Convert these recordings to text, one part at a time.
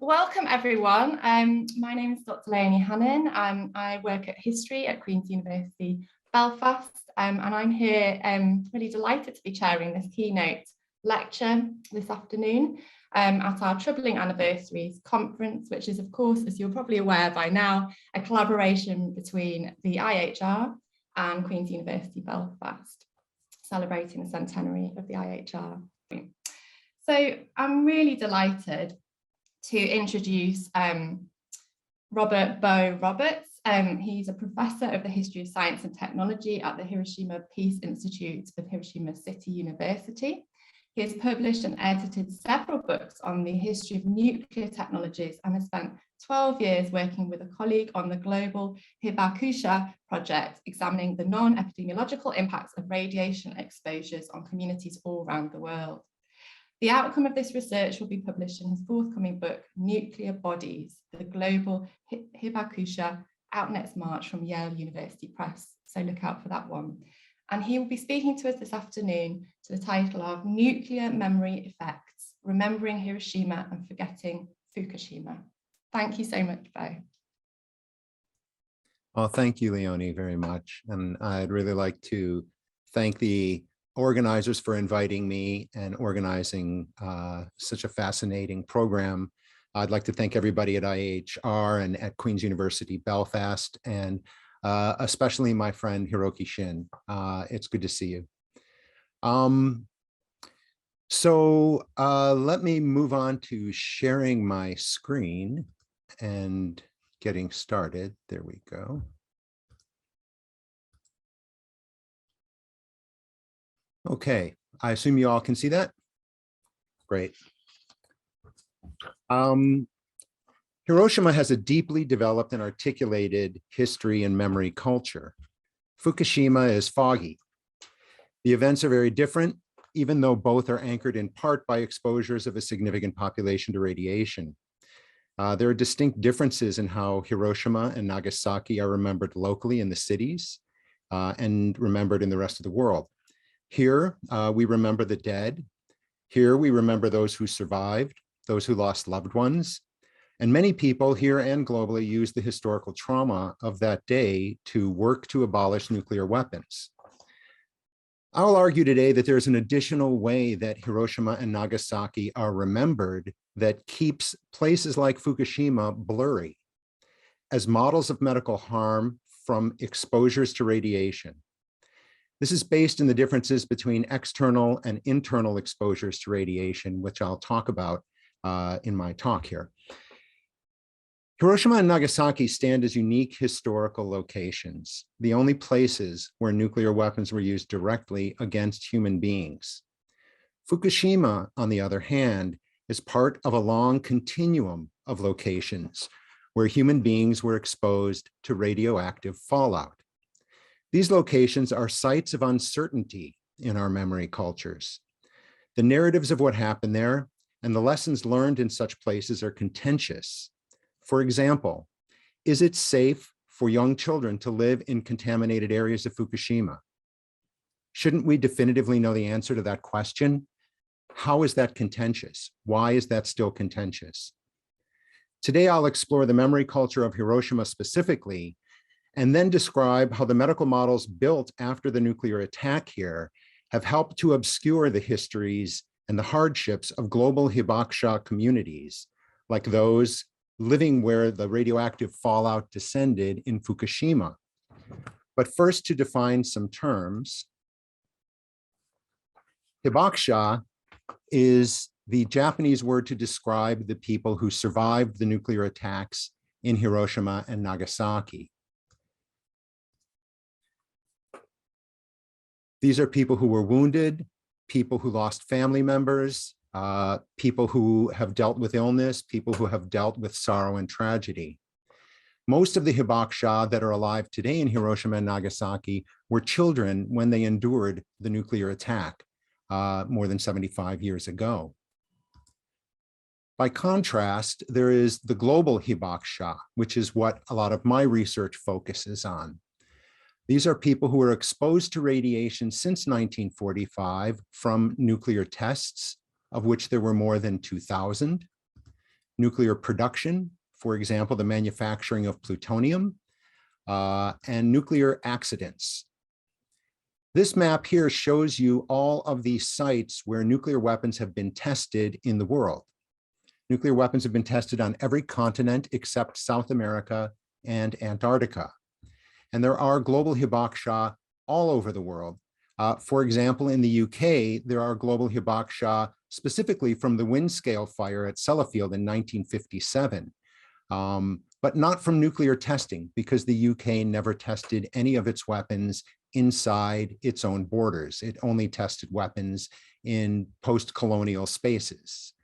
Welcome everyone. My name is Dr. Leonie Hannon. I work at History at Queen's University Belfast, and I'm here really delighted to be chairing this keynote lecture this afternoon at our Troubling Anniversaries conference, which is, of course, as you're probably aware by now, a collaboration between the IHR and Queen's University Belfast, celebrating the centenary of the IHR. So I'm really delighted to introduce Robert Bow Roberts. He's a professor of the history of science and technology at the Hiroshima Peace Institute of Hiroshima City University. He has published and edited several books on the history of nuclear technologies and has spent 12 years working with a colleague on the global Hibakusha project, examining the non-epidemiological impacts of radiation exposures on communities all around the world. The outcome of this research will be published in his forthcoming book, Nuclear Bodies, the Global Hibakusha, out next March from Yale University Press. So look out for that one. And he will be speaking to us this afternoon to the title of Nuclear Memory Effects, Remembering Hiroshima and Forgetting Fukushima. Thank you so much, Bo. Well, thank you, Leonie, very much. And I'd really like to thank the organizers for inviting me and organizing such a fascinating program. I'd like to thank everybody at IHR and at Queen's University Belfast, and especially my friend Hiroki Shin. It's good to see you. Let me move on to sharing my screen and getting started. There we go. Okay, I assume you all can see that? Great. Hiroshima has a deeply developed and articulated history and memory culture. Fukushima is foggy. The events are very different, even though both are anchored in part by exposures of a significant population to radiation. There are distinct differences in how Hiroshima and Nagasaki are remembered locally in the cities and remembered in the rest of the world. Here, we remember the dead. Here, we remember those who survived, those who lost loved ones. And many people here and globally use the historical trauma of that day to work to abolish nuclear weapons. I'll argue today that there's an additional way that Hiroshima and Nagasaki are remembered that keeps places like Fukushima blurry as models of medical harm from exposures to radiation. This is based in the differences between external and internal exposures to radiation, which I'll talk about in my talk here. Hiroshima and Nagasaki stand as unique historical locations, the only places where nuclear weapons were used directly against human beings. Fukushima, on the other hand, is part of a long continuum of locations where human beings were exposed to radioactive fallout. These locations are sites of uncertainty in our memory cultures. The narratives of what happened there and the lessons learned in such places are contentious. For example, is it safe for young children to live in contaminated areas of Fukushima? Shouldn't we definitively know the answer to that question? How is that contentious? Why is that still contentious? Today, I'll explore the memory culture of Hiroshima specifically, and then describe how the medical models built after the nuclear attack here have helped to obscure the histories and the hardships of global Hibakusha communities, like those living where the radioactive fallout descended in Fukushima. But first, to define some terms, Hibakusha is the Japanese word to describe the people who survived the nuclear attacks in Hiroshima and Nagasaki. These are people who were wounded, people who lost family members, people who have dealt with illness, people who have dealt with sorrow and tragedy. Most of the Hibakusha that are alive today in Hiroshima and Nagasaki were children when they endured the nuclear attack more than 75 years ago. By contrast, there is the global Hibakusha, which is what a lot of my research focuses on. These are people who were exposed to radiation since 1945 from nuclear tests, of which there were more than 2,000. nuclear production, for example, the manufacturing of plutonium, and nuclear accidents. This map here shows you all of the sites where nuclear weapons have been tested in the world. Nuclear weapons have been tested on every continent except South America and Antarctica. And there are global hibakusha all over the world. For example, in the UK, there are global hibakusha specifically from the Windscale fire at Sellafield in 1957, but not from nuclear testing because the UK never tested any of its weapons inside its own borders. It only tested weapons in post-colonial spaces.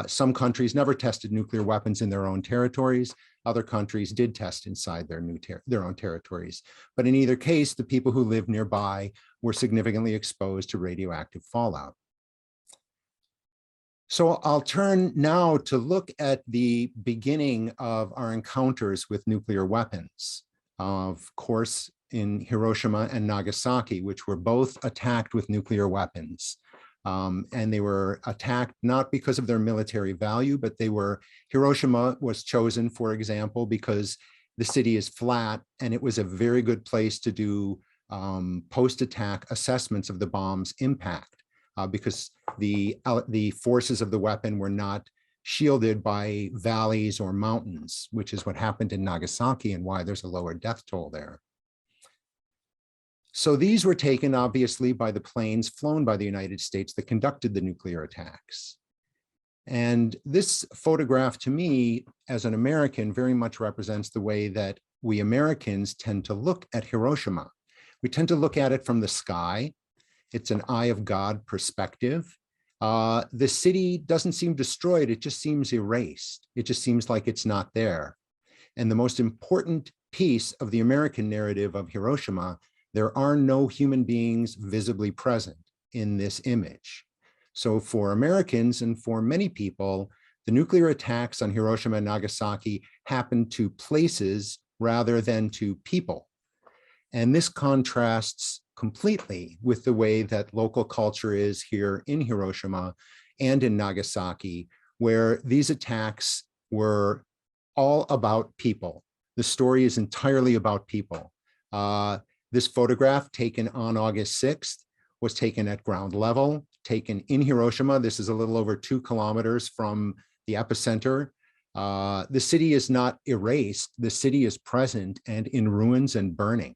Some countries never tested nuclear weapons in their own territories. Other countries did test inside their own territories. But in either case, the people who lived nearby were significantly exposed to radioactive fallout. So I'll turn now to look at the beginning of our encounters with nuclear weapons. Of course, in Hiroshima and Nagasaki, which were both attacked with nuclear weapons. And they were attacked not because of their military value, but Hiroshima was chosen, for example, because the city is flat and it was a very good place to do post-attack assessments of the bomb's impact because the forces of the weapon were not shielded by valleys or mountains, which is what happened in Nagasaki and why there's a lower death toll there. So these were taken, obviously, by the planes flown by the United States that conducted the nuclear attacks. And this photograph, to me, as an American, very much represents the way that we Americans tend to look at Hiroshima. We tend to look at it from the sky. It's an eye of God perspective. The city doesn't seem destroyed. It just seems erased. It just seems like it's not there. And the most important piece of the American narrative of Hiroshima, there are no human beings visibly present in this image. So for Americans and for many people, the nuclear attacks on Hiroshima and Nagasaki happened to places rather than to people. And this contrasts completely with the way that local culture is here in Hiroshima and in Nagasaki, where these attacks were all about people. The story is entirely about people. This photograph taken on August 6th was taken at ground level, taken in Hiroshima. This is a little over 2 kilometers from the epicenter. The city is not erased. The city is present and in ruins and burning.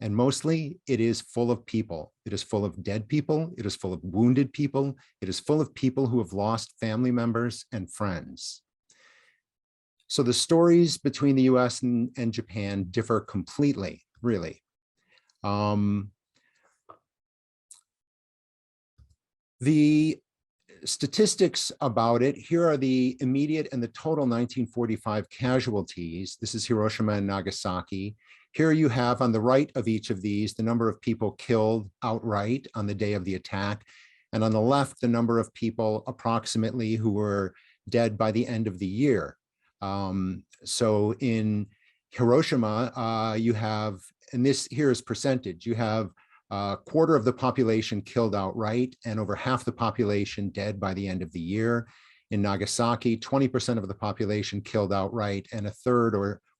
And mostly it is full of people. It is full of dead people. It is full of wounded people. It is full of people who have lost family members and friends. So the stories between the US and Japan differ completely, really. The statistics about it, here are the immediate and the total 1945 casualties. This is Hiroshima and Nagasaki. Here you have on the right of each of these, the number of people killed outright on the day of the attack. And on the left, the number of people approximately who were dead by the end of the year. So in Hiroshima, you have, and this here is percentage, you have a quarter of the population killed outright and over half the population dead by the end of the year. In Nagasaki, 20% of the population killed outright and a third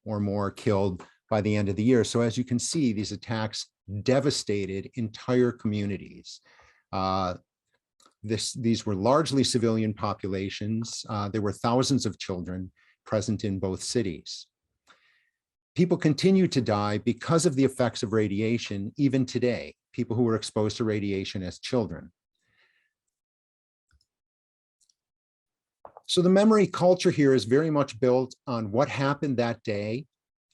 or more killed by the end of the year. So as you can see, these attacks devastated entire communities. These were largely civilian populations. There were thousands of children present in both cities. People continue to die because of the effects of radiation, even today, people who were exposed to radiation as children. So the memory culture here is very much built on what happened that day,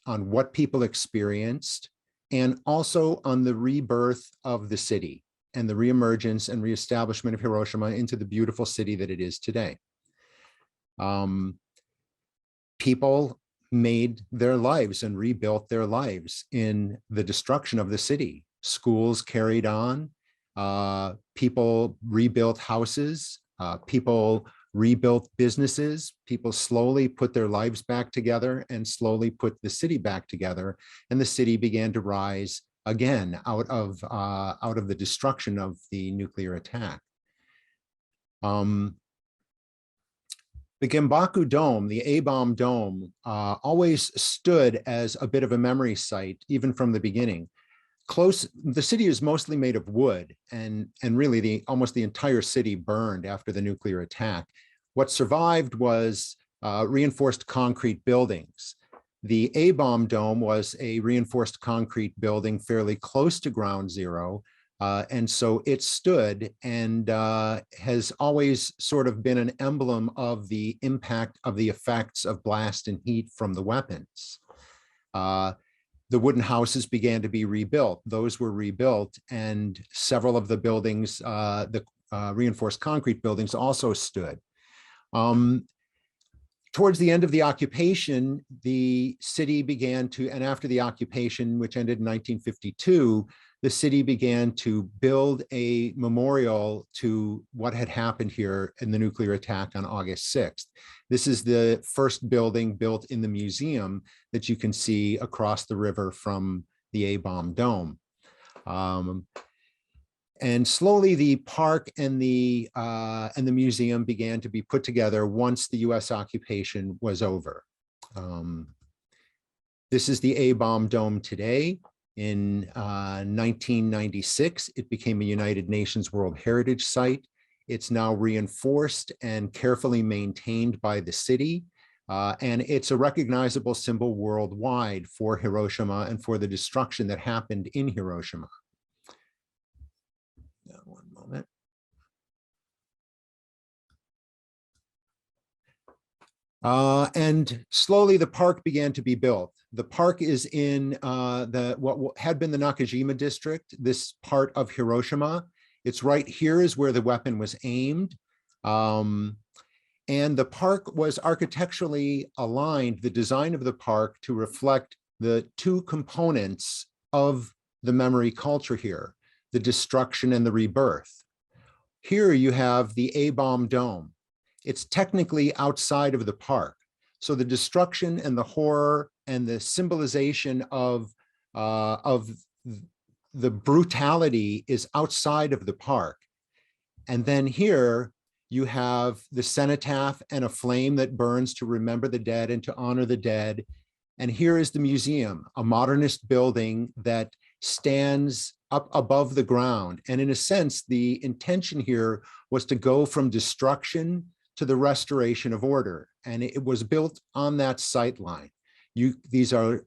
on what people experienced, and also on the rebirth of the city and the reemergence and reestablishment of Hiroshima into the beautiful city that it is today. People made their lives and rebuilt their lives in the destruction of the city. Schools carried on, people rebuilt houses, people rebuilt businesses, people slowly put their lives back together and slowly put the city back together. And the city began to rise again out of the destruction of the nuclear attack. The Genbaku Dome, the A-bomb dome, always stood as a bit of a memory site, even from the beginning. The city is mostly made of wood, and really almost the entire city burned after the nuclear attack. What survived was reinforced concrete buildings. The A-bomb dome was a reinforced concrete building fairly close to ground zero, and so it stood and has always sort of been an emblem of the impact of the effects of blast and heat from the weapons. The wooden houses began to be rebuilt. Those were rebuilt, and several of the buildings, the reinforced concrete buildings, also stood. Towards the end of the occupation, the city began to, and after the occupation, which ended in 1952, the city began to build a memorial to what had happened here in the nuclear attack on August 6th. This is the first building built in the museum that you can see across the river from the A-bomb dome. And slowly the park and the museum began to be put together once the US occupation was over. This is the A-bomb dome today. In 1996, it became a United Nations World Heritage Site. It's now reinforced and carefully maintained by the city. And it's a recognizable symbol worldwide for Hiroshima and for the destruction that happened in Hiroshima. One moment. And slowly the park began to be built. The park is in what had been the Nakajima district, this part of Hiroshima. It's right here is where the weapon was aimed. And the park was architecturally aligned, the design of the park, to reflect the two components of the memory culture here, the destruction and the rebirth. Here you have the A-bomb dome. It's technically outside of the park. So the destruction and the horror and the symbolization of the brutality is outside of the park. And then here you have the cenotaph and a flame that burns to remember the dead and to honor the dead. And here is the museum, a modernist building that stands up above the ground. And in a sense, the intention here was to go from destruction to the restoration of order. And it was built on that sight line. These are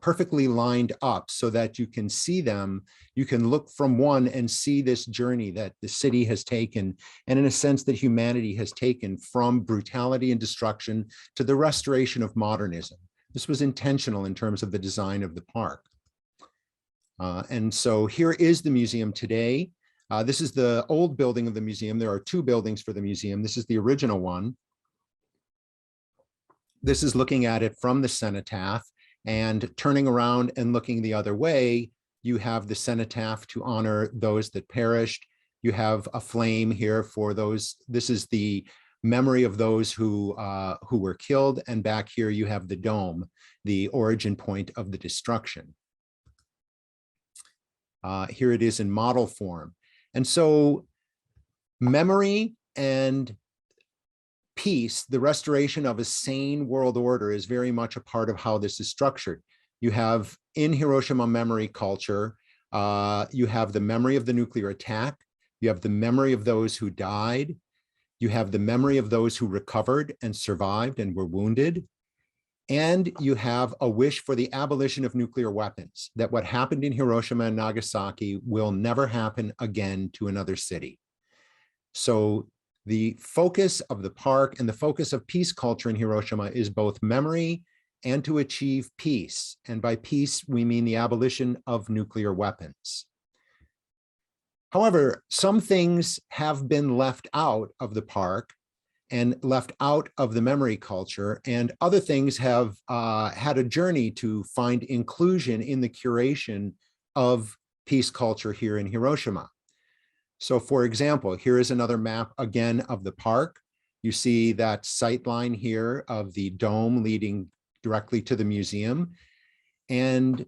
perfectly lined up so that you can see them. You can look from one and see this journey that the city has taken, and in a sense that humanity has taken from brutality and destruction to the restoration of modernism. This was intentional in terms of the design of the park. And so here is the museum today. This is the old building of the museum. There are two buildings for the museum. This is the original one. This is looking at it from the cenotaph, and turning around and looking the other way, you have the cenotaph to honor those that perished. You have a flame here for those. This is the memory of those who were killed. And back here you have the dome, the origin point of the destruction. Here it is in model form. And so memory and peace, the restoration of a sane world order, is very much a part of how this is structured. You have in Hiroshima memory culture, you have the memory of the nuclear attack, you have the memory of those who died, you have the memory of those who recovered and survived and were wounded, and you have a wish for the abolition of nuclear weapons, that what happened in Hiroshima and Nagasaki will never happen again to another city. So the focus of the park and the focus of peace culture in Hiroshima is both memory and to achieve peace. And by peace, we mean the abolition of nuclear weapons. However, some things have been left out of the park and left out of the memory culture, and other things have had a journey to find inclusion in the curation of peace culture here in Hiroshima. So for example, here is another map again of the park. You see that sight line here of the dome leading directly to the museum. And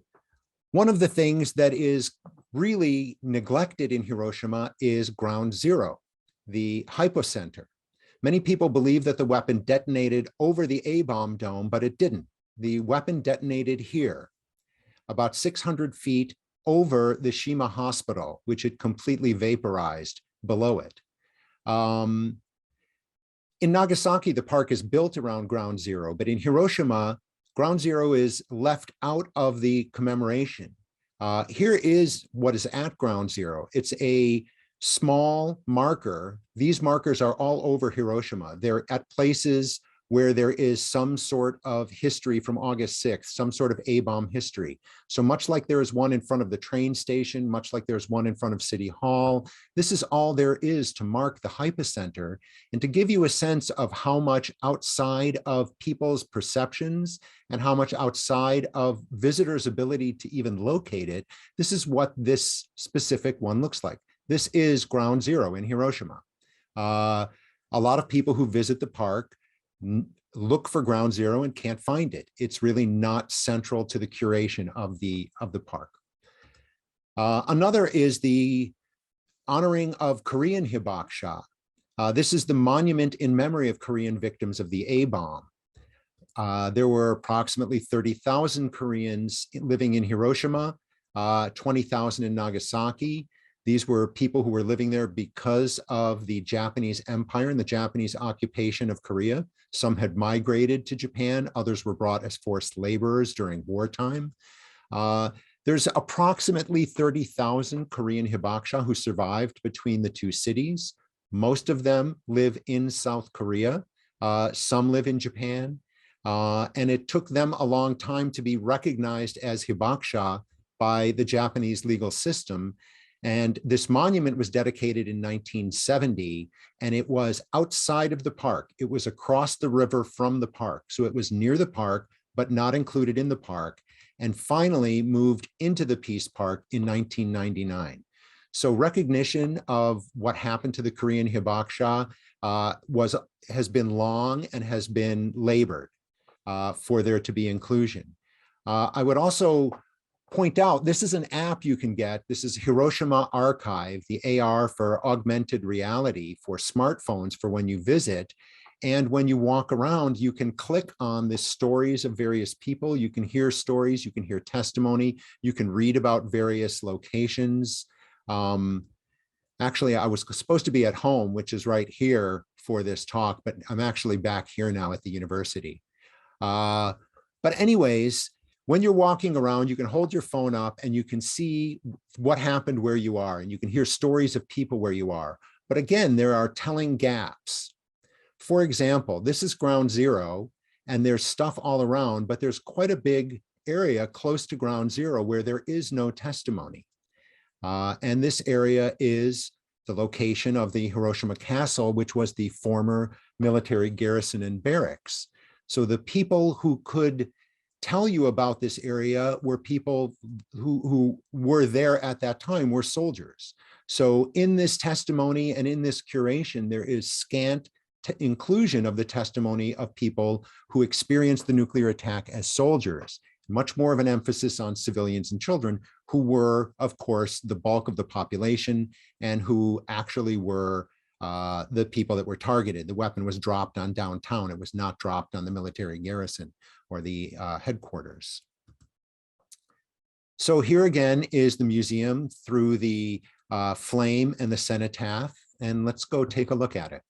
one of the things that is really neglected in Hiroshima is ground zero, the hypocenter. Many people believe that the weapon detonated over the A-bomb dome, but it didn't. The weapon detonated here, about 600 feet over the Shima hospital, which had completely vaporized below it. In Nagasaki, the park is built around Ground Zero, but in Hiroshima, Ground Zero is left out of the commemoration. Here is what is at Ground Zero. It's a small marker. These markers are all over Hiroshima. They're at places where there is some sort of history from August 6th, some sort of A-bomb history. So much like there is one in front of the train station, much like there's one in front of City Hall, this is all there is to mark the hypocenter and to give you a sense of how much outside of people's perceptions and how much outside of visitors' ability to even locate it, this is what this specific one looks like. This is Ground Zero in Hiroshima. A lot of people who visit the park look for Ground Zero and can't find it. It's really not central to the curation of the park. Another is the honoring of Korean Hibakusha. This is the monument in memory of Korean victims of the A-bomb. There were approximately 30,000 Koreans living in Hiroshima, 20,000 in Nagasaki. These were people who were living there because of the Japanese Empire and the Japanese occupation of Korea. Some had migrated to Japan, others were brought as forced laborers during wartime. There's approximately 30,000 Korean Hibakusha who survived between the two cities. Most of them live in South Korea. Some live in Japan. And it took them a long time to be recognized as Hibakusha by the Japanese legal system. And this monument was dedicated in 1970, and it was outside of the park. It was across the river from the park. So it was near the park, but not included in the park, and finally moved into the Peace Park in 1999. So recognition of what happened to the Korean Hibakusha has been long and has been labored for there to be inclusion. I would also point out, this is an app you can get. This is Hiroshima Archive, the AR for augmented reality for smartphones for when you visit. And when you walk around, you can click on the stories of various people. You can hear stories, you can hear testimony, you can read about various locations. Actually, I was supposed to be at home, which is right here for this talk, but I'm actually back here now at the university. But anyways, when you're walking around, you can hold your phone up and you can see what happened where you are, and you can hear stories of people where you are. But again, there are telling gaps. For example, this is Ground Zero, and there's stuff all around, but there's quite a big area close to Ground Zero where there is no testimony. And this area is the location of the Hiroshima Castle, which was the former military garrison and barracks. So the people who could tell you about this area were people who were there at that time, were soldiers. So in this testimony and in this curation, there is scant inclusion of the testimony of people who experienced the nuclear attack as soldiers, much more of an emphasis on civilians and children who were, of course, the bulk of the population and who actually were the people that were targeted. The weapon was dropped on downtown. It was not dropped on the military garrison or the headquarters. So here again is the museum through the flame and the cenotaph, and let's go take a look at it.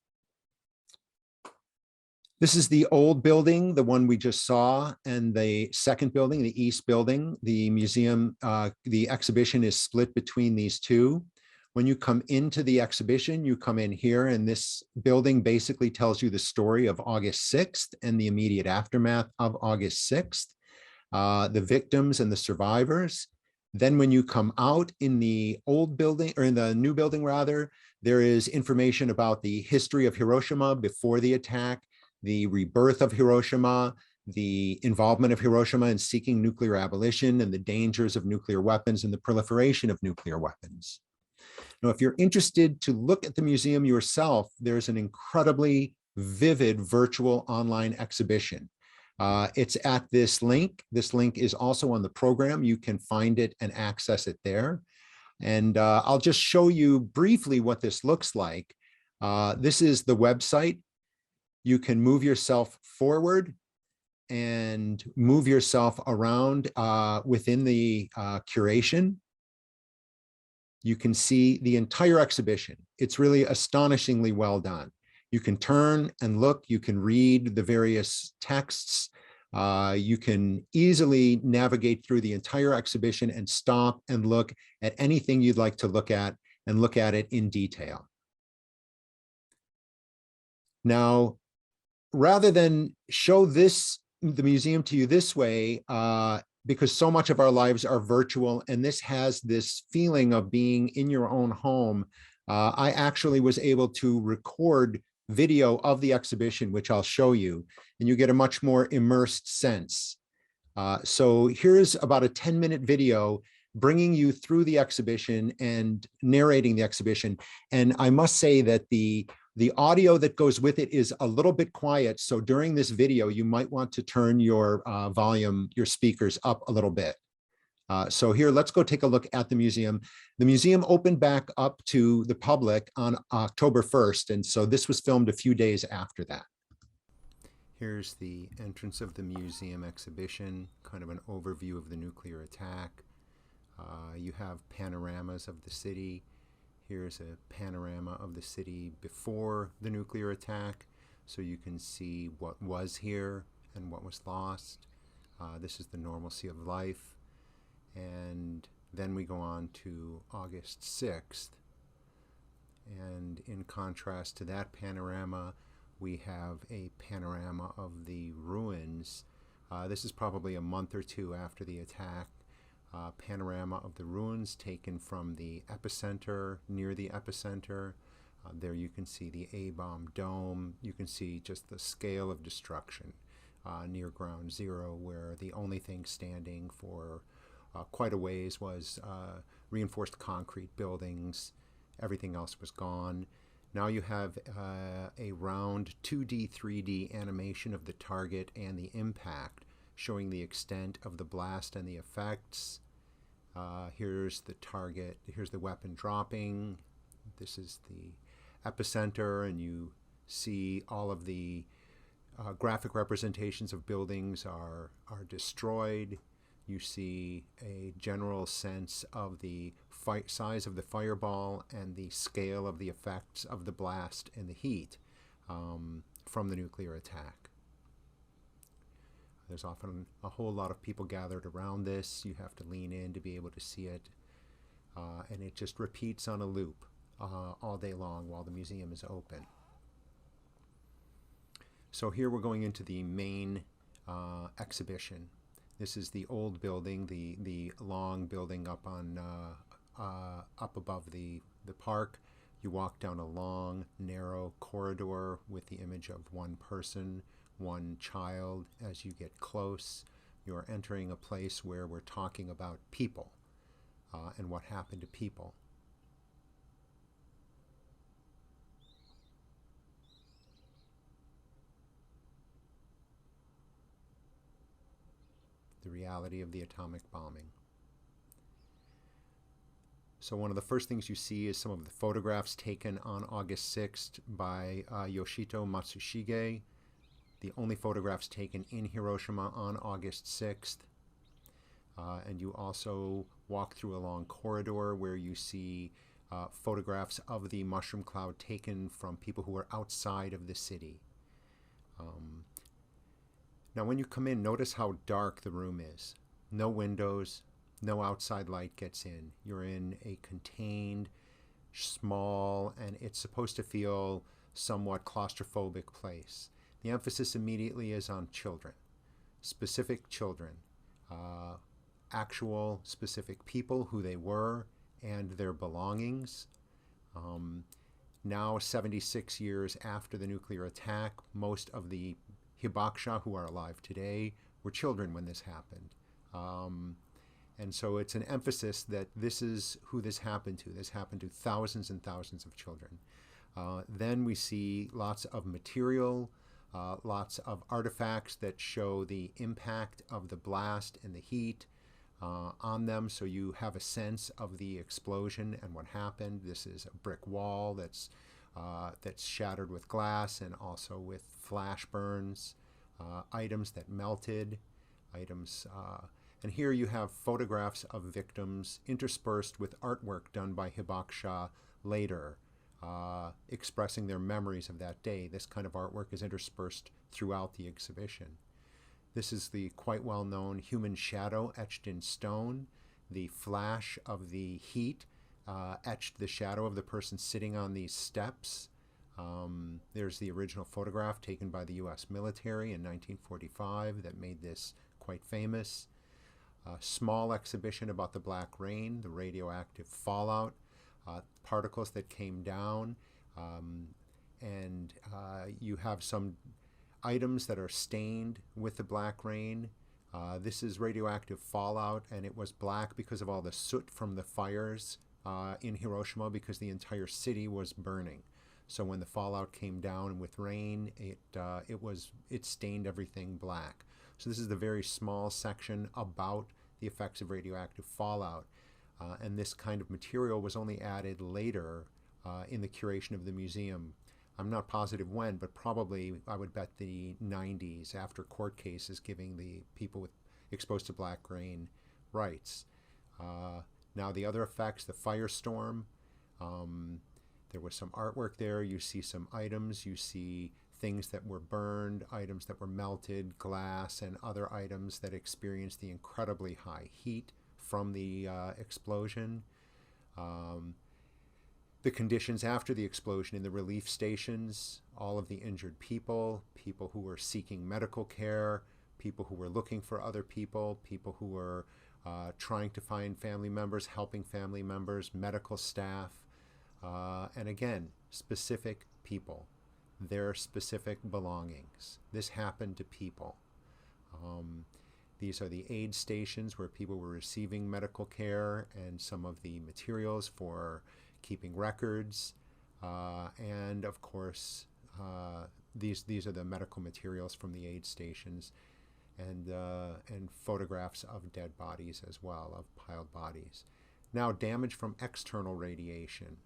This is the old building, the one we just saw, and the second building, the east building. The museum, the exhibition is split between these two. When you come into the exhibition, you come in here, and this building basically tells you the story of August 6th and the immediate aftermath of August 6th, the victims and the survivors. Then when you come out in the old building, or in the new building rather, there is information about the history of Hiroshima before the attack, the rebirth of Hiroshima, the involvement of Hiroshima in seeking nuclear abolition and the dangers of nuclear weapons and the proliferation of nuclear weapons. Now, if you're interested to look at the museum yourself, there's an incredibly vivid virtual online exhibition. It's at this link. This link is also on the program. You can find it and access it there. And I'll just show you briefly what this looks like. This is the website. You can move yourself forward and move yourself around within the curation. You can see the entire exhibition. It's really astonishingly well done. You can turn and look, you can read the various texts. You can easily navigate through the entire exhibition and stop and look at anything you'd like to look at and look at it in detail. Now, rather than show the museum to you this way, because so much of our lives are virtual and this has this feeling of being in your own home, I actually was able to record video of the exhibition, which I'll show you, and you get a much more immersed sense. So here's about a 10-minute video bringing you through the exhibition and narrating the exhibition. And I must say that the audio that goes with it is a little bit quiet. So during this video, you might want to turn your volume, your speakers up a little bit. So here, let's go take a look at the museum. The museum opened back up to the public on October 1st. And so this was filmed a few days after that. Here's the entrance of the museum exhibition, kind of an overview of the nuclear attack. You have panoramas of the city. Here's a panorama of the city before the nuclear attack, so you can see what was here and what was lost. This is the normalcy of life. And then we go on to August 6th. And in contrast to that panorama, we have a panorama of the ruins. This is probably a month or two after the attack. Panorama of the ruins taken from the epicenter, near the epicenter. There you can see the A-bomb dome. You can see just the scale of destruction near ground zero, where the only thing standing for quite a ways was reinforced concrete buildings. Everything else was gone. Now you have a round 2D, 3D animation of the target and the impact, showing the extent of the blast and the effects. Here's the target, here's the weapon dropping. This is the epicenter, and you see all of the graphic representations of buildings are destroyed. You see a general sense of the size of the fireball and the scale of the effects of the blast and the heat from the nuclear attack. There's often a whole lot of people gathered around this. You have to lean in to be able to see it. And it just repeats on a loop all day long while the museum is open. So here we're going into the main exhibition. This is the old building, the long building up on up above the park. You walk down a long, narrow corridor with the image of one person, one child. As you get close, you're entering a place where we're talking about people and what happened to people. The reality of the atomic bombing. So one of the first things you see is some of the photographs taken on August 6th by Yoshito Matsushige, the only photographs taken in Hiroshima on August 6th. And you also walk through a long corridor where you see photographs of the mushroom cloud taken from people who are outside of the city. Now when you come in, notice how dark the room is. No windows, no outside light gets in. You're in a contained, small, and it's supposed to feel somewhat claustrophobic place. The emphasis immediately is on children, specific children, actual specific people, who they were, and their belongings. Now, 76 years after the nuclear attack, most of the Hibakusha who are alive today were children when this happened. And so it's an emphasis that this is who this happened to. This happened to thousands and thousands of children. Then we see lots of material, lots of artifacts that show the impact of the blast and the heat on them, so you have a sense of the explosion and what happened. This is a brick wall that's that's shattered with glass and also with flash burns, items that melted, items, and here you have photographs of victims interspersed with artwork done by Hibakusha later, expressing their memories of that day. This kind of artwork is interspersed throughout the exhibition. This is the quite well-known human shadow etched in stone. The flash of the heat etched the shadow of the person sitting on these steps. There's the original photograph taken by the US military in 1945 that made this quite famous. A small exhibition about the black rain, the radioactive fallout, particles that came down, and you have some items that are stained with the black rain. This is radioactive fallout, and it was black because of all the soot from the fires in Hiroshima, because the entire city was burning. So when the fallout came down with rain, it stained everything black. So this is the very small section about the effects of radioactive fallout. And this kind of material was only added later in the curation of the museum. I'm not positive when, but probably I would bet the 90s, after court cases giving the people exposed to black rain rights. Now the other effects, the firestorm, there was some artwork there. You see some items, you see things that were burned, items that were melted, glass, and other items that experienced the incredibly high heat from the explosion. The conditions after the explosion in the relief stations, all of the injured people, people who were seeking medical care, people who were looking for other people, people who were trying to find family members, helping family members, medical staff, and again, specific people, their specific belongings. This happened to people. These are the aid stations where people were receiving medical care and some of the materials for keeping records, and of course these are the medical materials from the aid stations, and photographs of dead bodies as well, of piled bodies. Now, damage from external radiation,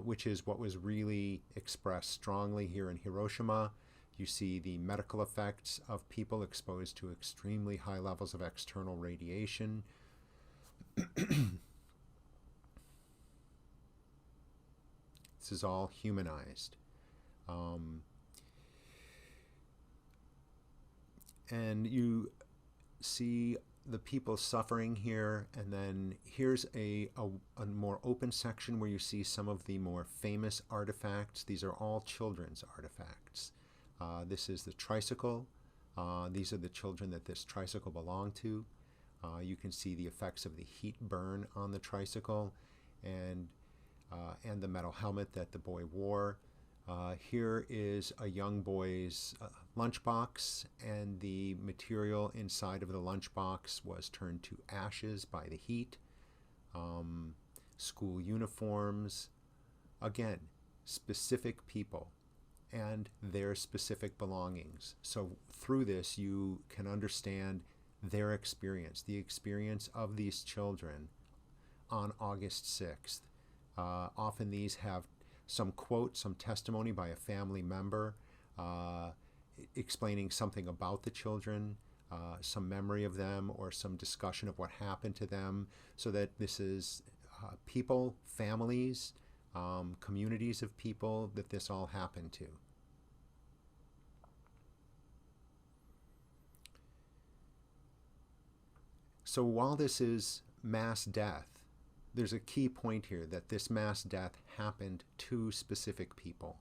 which is what was really expressed strongly here in Hiroshima. You see the medical effects of people exposed to extremely high levels of external radiation. This is all humanized. And you see the people suffering here, and then here's a more open section where you see some of the more famous artifacts. These are all children's artifacts. This is the tricycle. These are the children that this tricycle belonged to. You can see the effects of the heat burn on the tricycle, and the metal helmet that the boy wore. Here is a young boy's lunchbox, and the material inside of the lunchbox was turned to ashes by the heat. School uniforms. Again, specific people and their specific belongings. So through this, you can understand their experience, the experience of these children on August 6th. Often these have some quote, some testimony by a family member explaining something about the children, some memory of them, or some discussion of what happened to them, so that this is people, families, communities of people that this all happened to. So while this is mass death, there's a key point here that this mass death happened to specific people.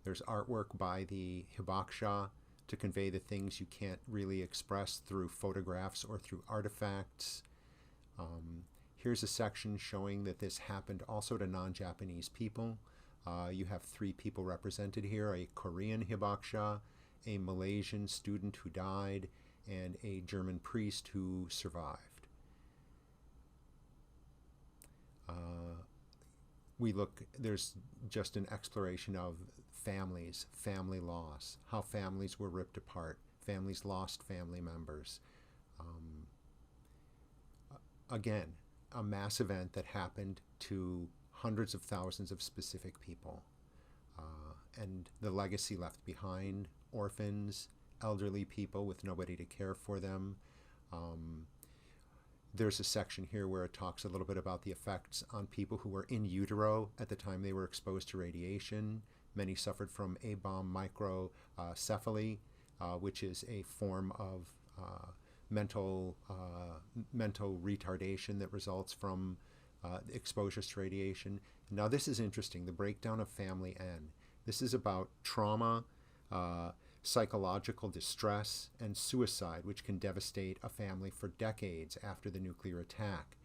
There's artwork by the Hibakusha to convey the things you can't really express through photographs or through artifacts. Here's a section showing that this happened also to non-Japanese people. You have 3 people represented here: a Korean Hibakusha, a Malaysian student who died, and a German priest who survived. There's just an exploration of families, family loss, how families were ripped apart, families lost family members. Again, a mass event that happened to hundreds of thousands of specific people. And the legacy left behind: orphans, elderly people with nobody to care for them. There's a section here where it talks a little bit about the effects on people who were in utero at the time they were exposed to radiation. Many suffered from A-bomb microcephaly, which is a form of mental retardation that results from exposures to radiation. Now this is interesting, the breakdown of family N. This is about trauma, psychological distress, and suicide, which can devastate a family for decades after the nuclear attack.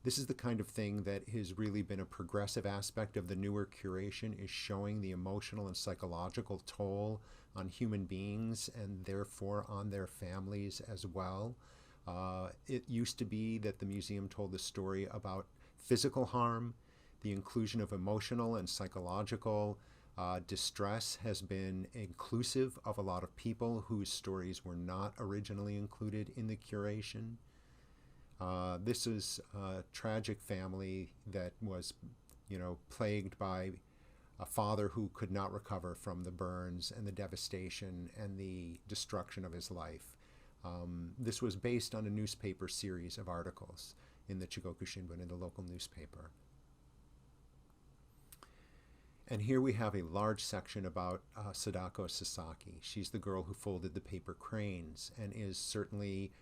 This is the kind of thing that has really been a progressive aspect of the newer curation, is showing the emotional and psychological toll on human beings and therefore on their families as well. It used to be that the museum told the story about physical harm. The inclusion of emotional and psychological distress has been inclusive of a lot of people whose stories were not originally included in the curation. This is a tragic family that was, plagued by a father who could not recover from the burns and the devastation and the destruction of his life. This was based on a newspaper series of articles in the Chigoku Shimbun, in the local newspaper. And here we have a large section about Sadako Sasaki. She's the girl who folded the paper cranes and is certainly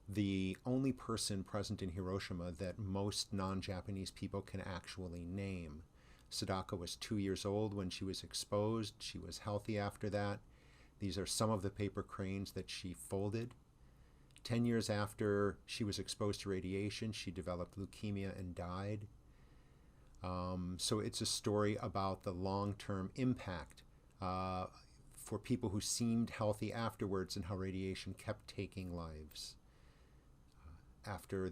the only person present in Hiroshima that most non-Japanese people can actually name. Sadako was 2 years old when she was exposed. She was healthy after that. These are some of the paper cranes that she folded. 10 years after she was exposed to radiation, she developed leukemia and died. So it's a story about the long-term impact for people who seemed healthy afterwards and how radiation kept taking lives. After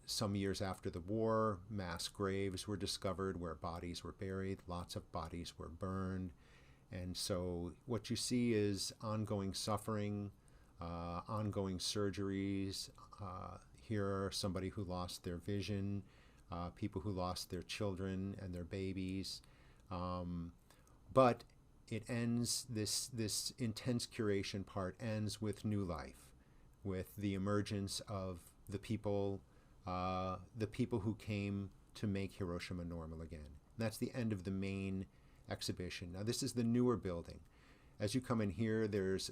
some years after the war, mass graves were discovered where bodies were buried. Lots of bodies were burned. And so what you see is ongoing suffering, ongoing surgeries. Here are somebody who lost their vision, people who lost their children and their babies. But it ends, this intense curation part ends with new life, with the emergence of the people who came to make Hiroshima normal again. And that's the end of the main exhibition. Now this is the newer building. As you come in here, there's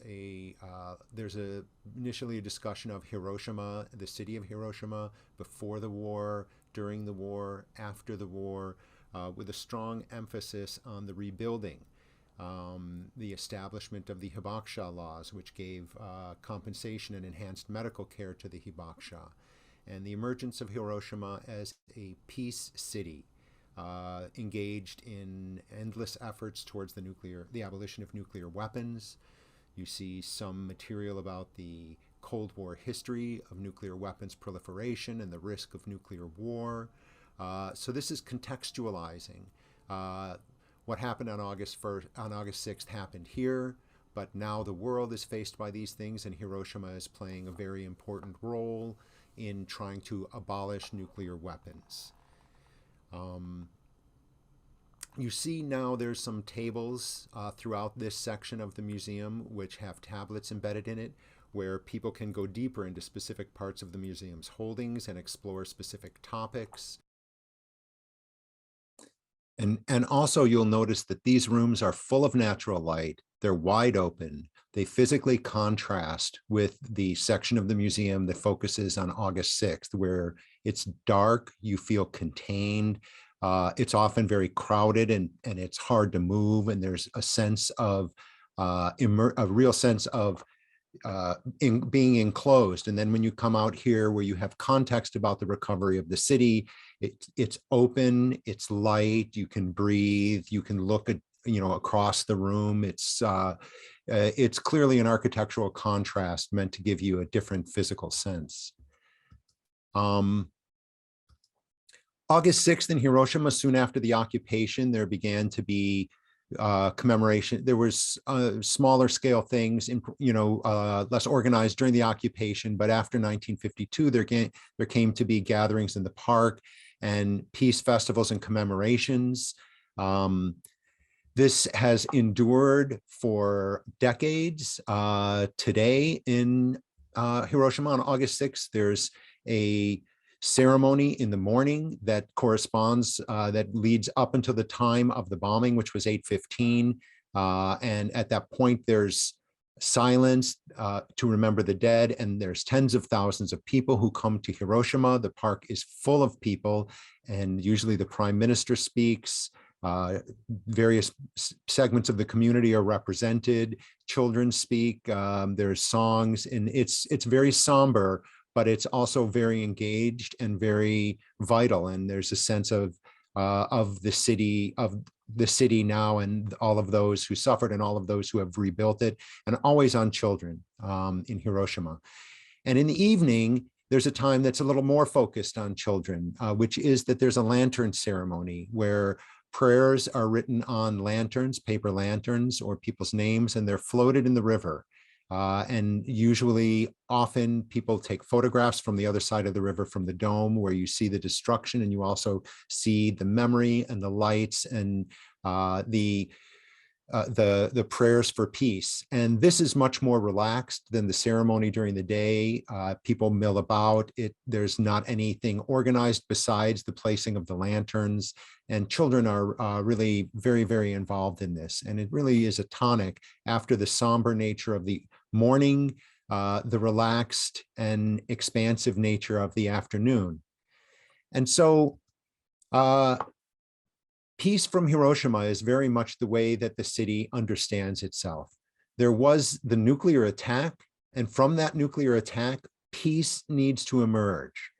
initially a discussion of Hiroshima, the city of Hiroshima, before the war, during the war, after the war, with a strong emphasis on the rebuilding. The establishment of the Hibakusha laws, which gave compensation and enhanced medical care to the Hibakusha, and the emergence of Hiroshima as a peace city, engaged in endless efforts towards the abolition of nuclear weapons. You see some material about the Cold War history of nuclear weapons proliferation and the risk of nuclear war. So this is contextualizing. What happened on August 6th happened here, but now the world is faced by these things, and Hiroshima is playing a very important role in trying to abolish nuclear weapons. You see now there's some tables throughout this section of the museum which have tablets embedded in it, where people can go deeper into specific parts of the museum's holdings and explore specific topics. And also you'll notice that these rooms are full of natural light. They're wide open. They physically contrast with the section of the museum that focuses on August 6th, where it's dark, you feel contained. It's often very crowded and it's hard to move, and there's a sense of, a real sense of being enclosed. And then when you come out here where you have context about the recovery of the city, it's open, it's light, you can breathe, you can look at, across the room. It's clearly an architectural contrast meant to give you a different physical sense. August 6th in Hiroshima, soon after the occupation, there began to be commemoration. There was smaller scale things, less organized during the occupation, but after 1952, there came to be gatherings in the park and peace festivals and commemorations. This has endured for decades. Today in Hiroshima on August 6th, there's a ceremony in the morning that corresponds, that leads up until the time of the bombing, which was 8:15. And at that point, there's silence to remember the dead. And there's tens of thousands of people who come to Hiroshima. The park is full of people, and usually the prime minister speaks. Various segments of the community are represented. Children speak. There's songs, and it's very somber, but it's also very engaged and very vital. And there's a sense of the city now, and all of those who suffered and all of those who have rebuilt it, and always on children in Hiroshima. And in the evening, there's a time that's a little more focused on children, which is that there's a lantern ceremony where prayers are written on lanterns, paper lanterns, or people's names, and they're floated in the river. And usually, often people take photographs from the other side of the river, from the dome, where you see the destruction, and you also see the memory and the lights and the prayers for peace. And this is much more relaxed than the ceremony during the day. People mill about it. There's not anything organized besides the placing of the lanterns, and children are really very, very involved in this. And it really is a tonic after the somber nature of the morning, the relaxed and expansive nature of the afternoon. And so peace from Hiroshima is very much the way that the city understands itself. There was the nuclear attack, and from that nuclear attack, peace needs to emerge.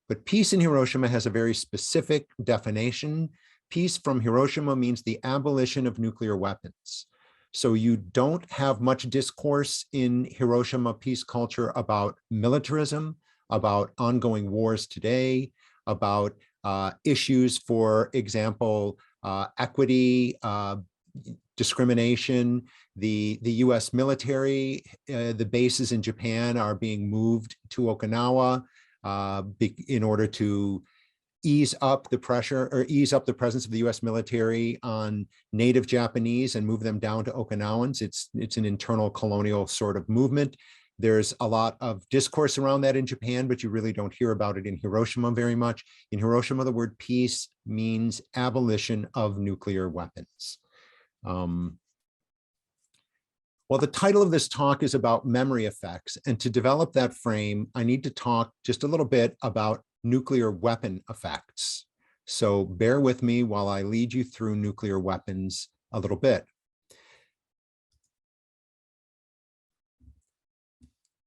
But peace in Hiroshima has a very specific definition. Peace from Hiroshima means the abolition of nuclear weapons. So you don't have much discourse in Hiroshima peace culture about militarism, about ongoing wars today, about issues, for example, equity, discrimination. The US military, the bases in Japan are being moved to Okinawa in order to ease up the pressure, or ease up the presence of the US military on native Japanese and move them down to Okinawans. It's an internal colonial sort of movement. There's a lot of discourse around that in Japan, but you really don't hear about it in Hiroshima very much. In Hiroshima, the word peace means abolition of nuclear weapons. Well, the title of this talk is about memory effects. And to develop that frame, I need to talk just a little bit about nuclear weapon effects. So bear with me while I lead you through nuclear weapons a little bit.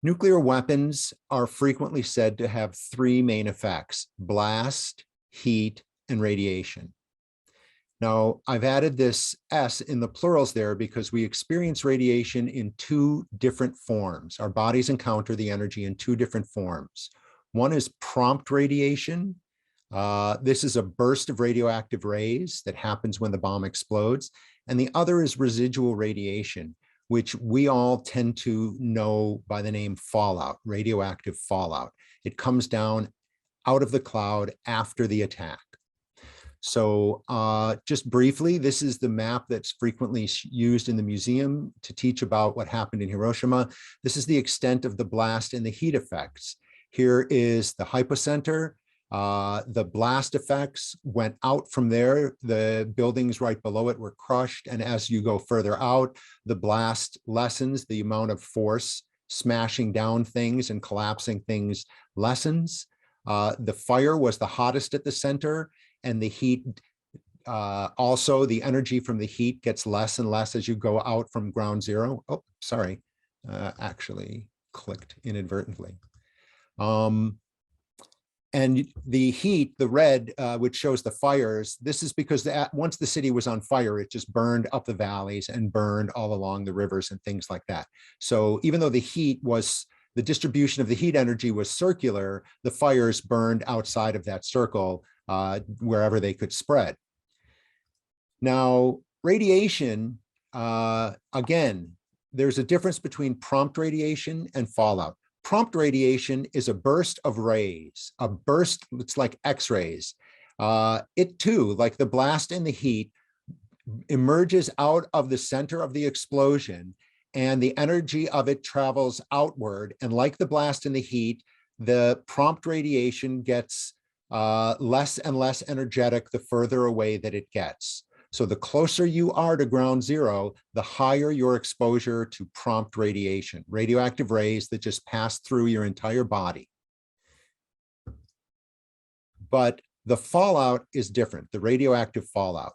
Nuclear weapons are frequently said to have three main effects: blast, heat, and radiation. Now, I've added this S in the plurals there because we experience radiation in two different forms. Our bodies encounter the energy in two different forms. One is prompt radiation. This is a burst of radioactive rays that happens when the bomb explodes. And the other is residual radiation, which we all tend to know by the name fallout, radioactive fallout. It comes down out of the cloud after the attack. So just briefly, this is the map that's frequently used in the museum to teach about what happened in Hiroshima. This is the extent of the blast and the heat effects. Here is the hypocenter. The blast effects went out from there. The buildings right below it were crushed. And as you go further out, the blast lessens, the amount of force smashing down things and collapsing things lessens. The fire was the hottest at the center, and the heat, also the energy from the heat gets less and less as you go out from ground zero. Oh, sorry, actually clicked inadvertently. And the heat, the red, which shows the fires, this is because once the city was on fire, it just burned up the valleys and burned all along the rivers and things like that. So even though the distribution of the heat energy was circular, the fires burned outside of that circle wherever they could spread. Now, radiation, again, there's a difference between prompt radiation and fallout. Prompt radiation is a burst of rays, a burst, it's like X-rays. It too, like the blast and the heat, emerges out of the center of the explosion, and the energy of it travels outward. And like the blast and the heat, the prompt radiation gets less and less energetic the further away that it gets. So the closer you are to ground zero, the higher your exposure to prompt radiation, radioactive rays that just pass through your entire body. But the fallout is different, the radioactive fallout.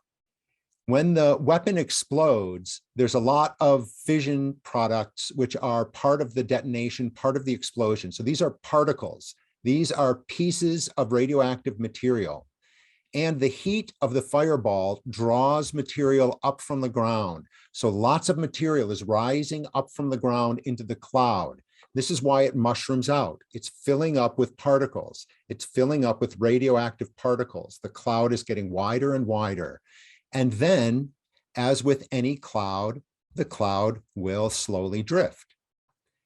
When the weapon explodes, there's a lot of fission products which are part of the detonation, part of the explosion. So these are particles. These are pieces of radioactive material. And the heat of the fireball draws material up from the ground. So lots of material is rising up from the ground into the cloud. This is why it mushrooms out. It's filling up with particles. It's filling up with radioactive particles. The cloud is getting wider and wider. And then, as with any cloud, the cloud will slowly drift.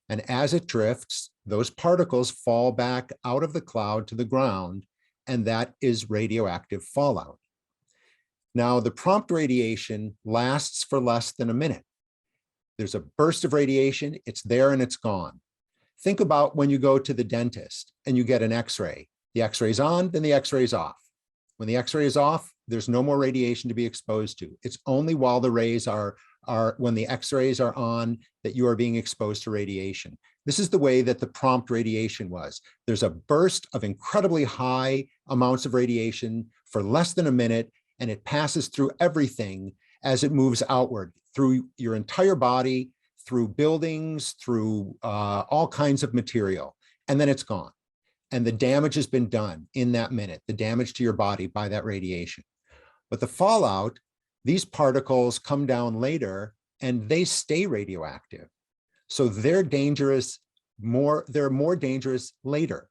And as it drifts, those particles fall back out of the cloud to the ground, and that is radioactive fallout. Now, the prompt radiation lasts for less than a minute. There's a burst of radiation, it's there and it's gone. Think about when you go to the dentist and you get an X-ray. The X-ray's on, then the X-ray's off. When the X-ray is off, there's no more radiation to be exposed to. It's only while the rays are when the X-rays are on that you are being exposed to radiation. This is the way that the prompt radiation was. There's a burst of incredibly high amounts of radiation for less than a minute, and it passes through everything as it moves outward, through your entire body, through buildings, through all kinds of material, and then it's gone. And the damage has been done in that minute, the damage to your body by that radiation. But the fallout, these particles come down later and they stay radioactive. So they're dangerous, they're more dangerous later,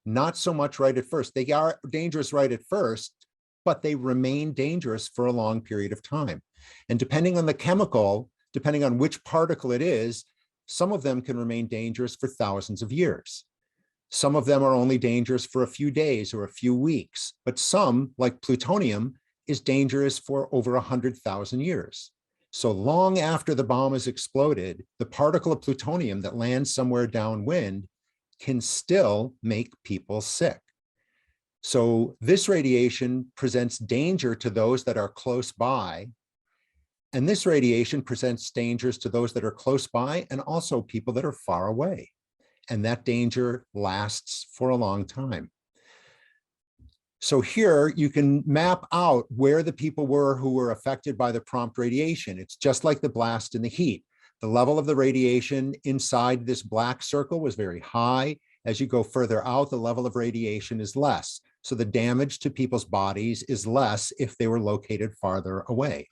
not so much right at first. They are dangerous right at first, but they remain dangerous for a long period of time. And depending on the chemical, depending on which particle it is, some of them can remain dangerous for thousands of years. Some of them are only dangerous for a few days or a few weeks, but some, like plutonium, is dangerous for over 100,000 years. So long after the bomb has exploded, the particle of plutonium that lands somewhere downwind can still make people sick. So this radiation presents danger to those that are close by, and this radiation presents dangers to those that are close by and also people that are far away. And that danger lasts for a long time. So here you can map out where the people were who were affected by the prompt radiation. It's just like the blast and the heat. The level of the radiation inside this black circle was very high. As you go further out, the level of radiation is less. So the damage to people's bodies is less if they were located farther away.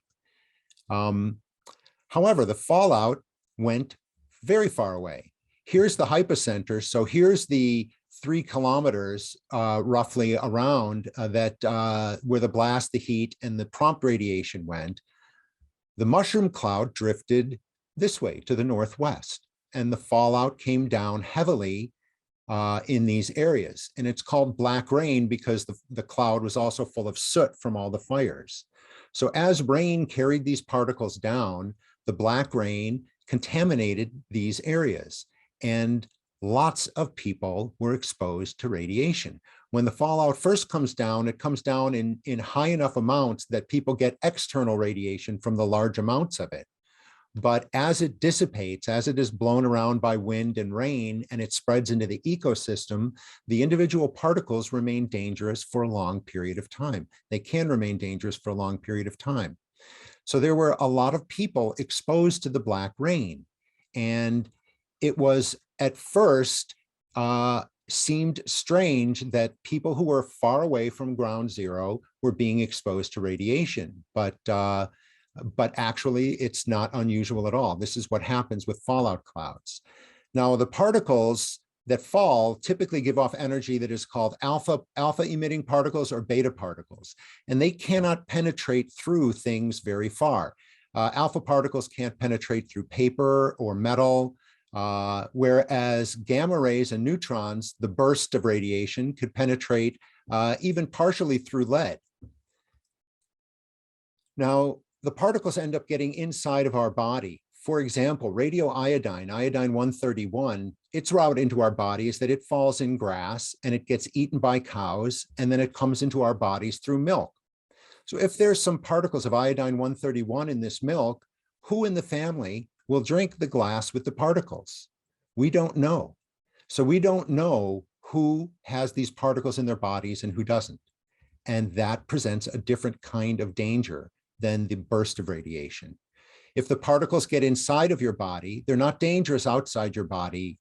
However, the fallout went very far away. Here's the hypocenter. So here's the 3 kilometers roughly around where the blast, the heat, and the prompt radiation went. The mushroom cloud drifted this way to the northwest, and the fallout came down heavily in these areas. And it's called black rain because the cloud was also full of soot from all the fires. So as rain carried these particles down, the black rain contaminated these areas, and lots of people were exposed to radiation. When the fallout first comes down, it comes down in high enough amounts that people get external radiation from the large amounts of it. But as it dissipates, as it is blown around by wind and rain, and it spreads into the ecosystem, the individual particles remain dangerous for a long period of time. They can remain dangerous for a long period of time. So there were a lot of people exposed to the black rain. And it was at first seemed strange that people who were far away from ground zero were being exposed to radiation. But actually, it's not unusual at all. This is what happens with fallout clouds. Now, the particles that fall typically give off energy that is called alpha emitting particles or beta particles, and they cannot penetrate through things very far. Alpha particles can't penetrate through paper or metal, whereas gamma rays and neutrons, the burst of radiation, could penetrate even partially through lead. Now, the particles end up getting inside of our body. For example, radioiodine, iodine 131, its route into our body is that it falls in grass and it gets eaten by cows, and then it comes into our bodies through milk. So if there's some particles of iodine 131 in this milk, who in the family will drink the glass with the particles? We don't know. So we don't know who has these particles in their bodies and who doesn't. And that presents a different kind of danger than the burst of radiation. If the particles get inside of your body, they're not dangerous outside your body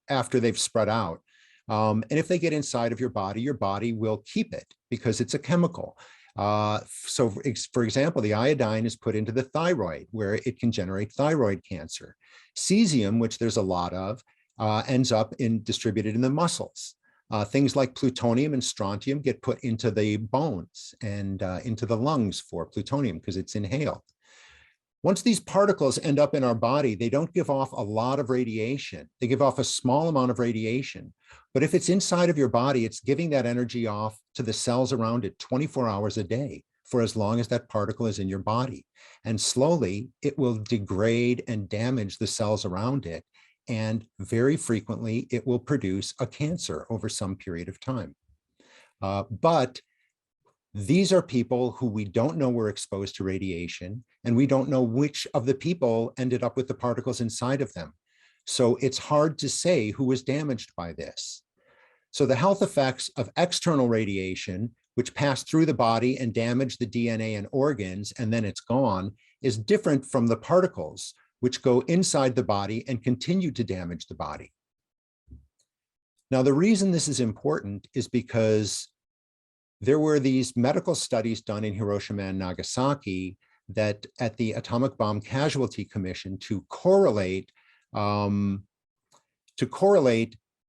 after they've spread out. And if they get inside of your body will keep it because it's a chemical. So for example, the iodine is put into the thyroid where it can generate thyroid cancer. Cesium, which there's a lot of, ends up distributed in the muscles. Things like plutonium and strontium get put into the bones and into the lungs for plutonium because it's inhaled. Once these particles end up in our body, they don't give off a lot of radiation. They give off a small amount of radiation. But if it's inside of your body, it's giving that energy off to the cells around it 24 hours a day for as long as that particle is in your body. And slowly, it will degrade and damage the cells around it. And very frequently, it will produce a cancer over some period of time. But these are people who we don't know were exposed to radiation, and we don't know which of the people ended up with the particles inside of them. So it's hard to say who was damaged by this. So the health effects of external radiation, which pass through the body and damage the DNA and organs, and then it's gone, is different from the particles, which go inside the body and continue to damage the body. Now, the reason this is important is because there were these medical studies done in Hiroshima and Nagasaki that at the Atomic Bomb Casualty Commission to correlate the